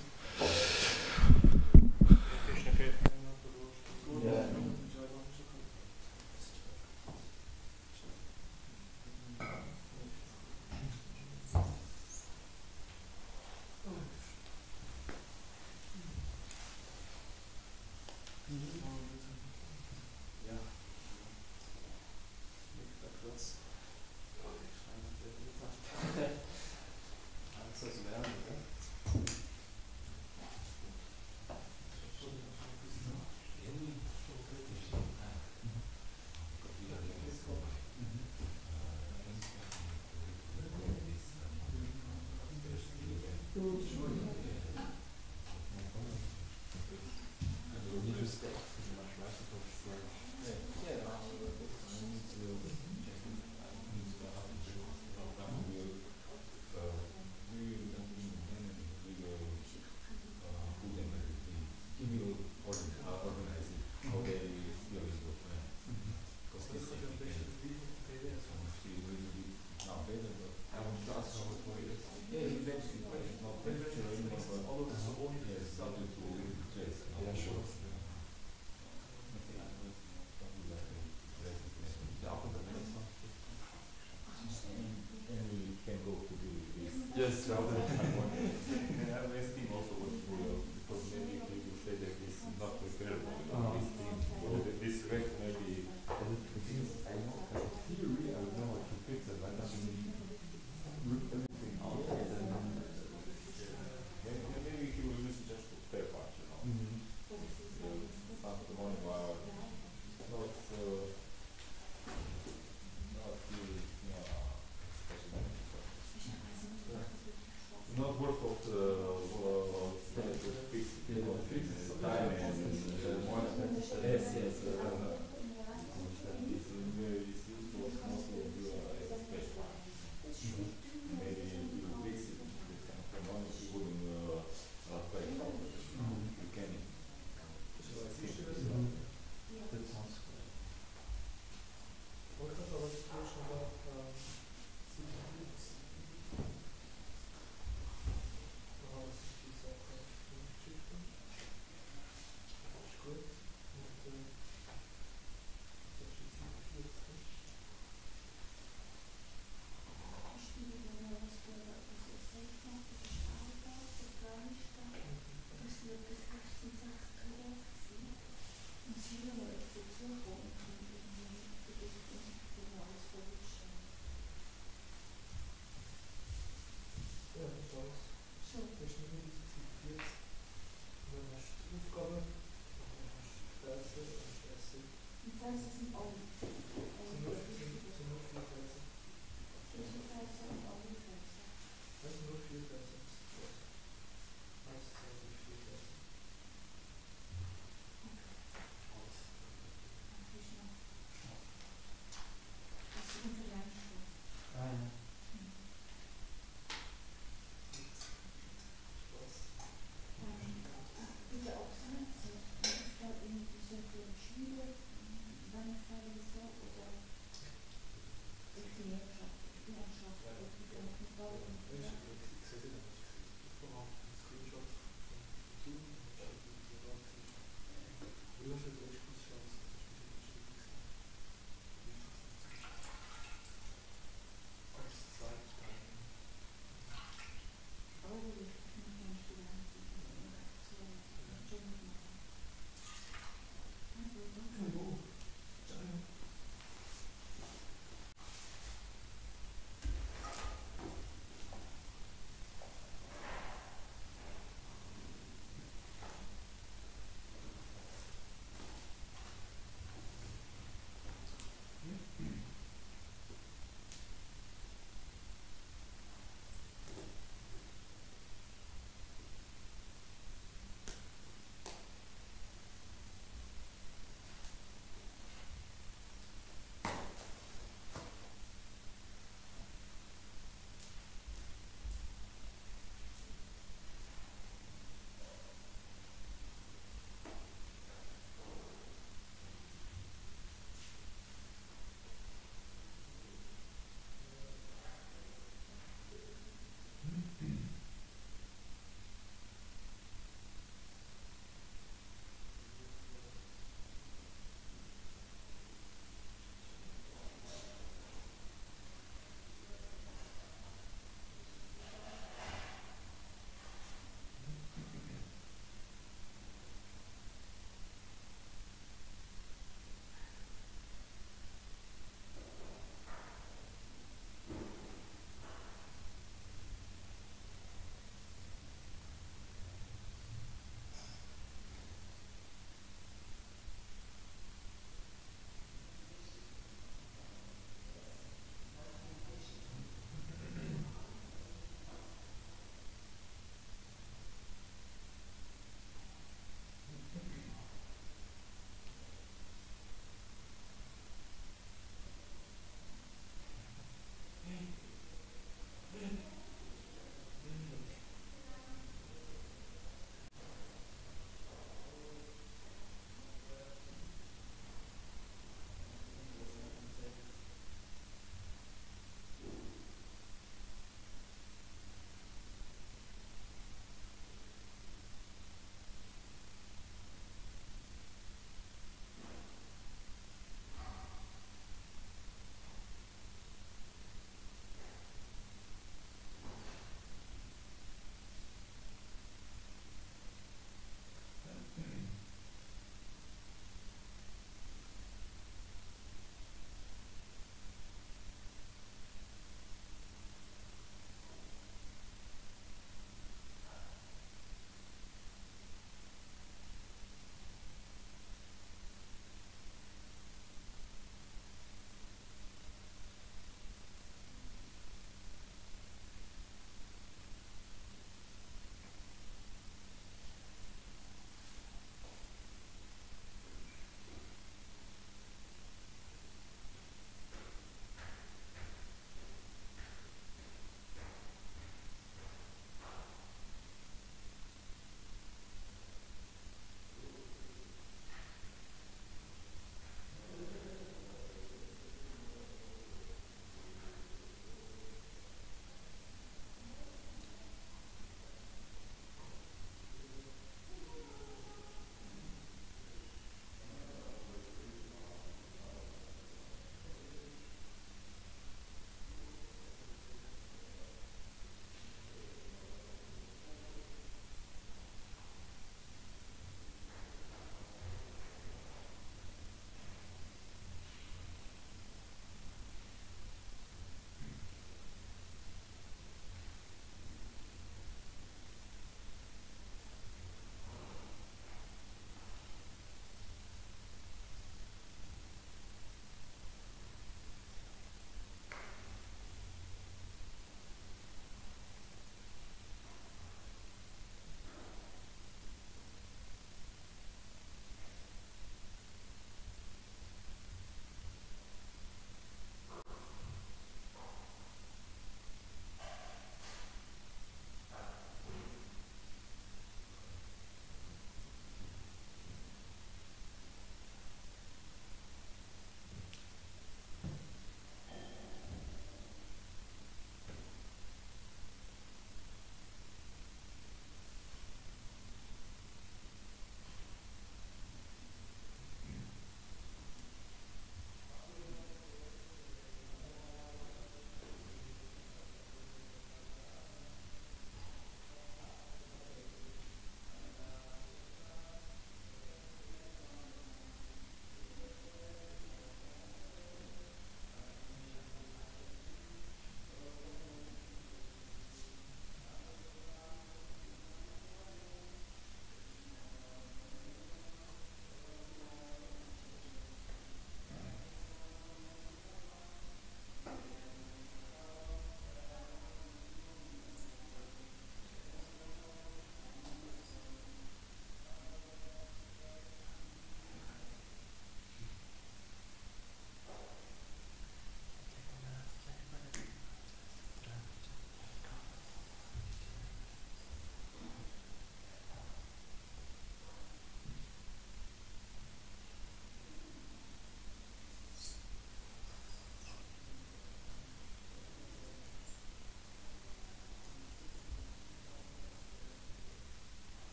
B: heißt das ein Om?
F: Sind nur vier Plätze.
B: Kirchenfenster und Omnifenster.
F: Das sind nur vier Plätze.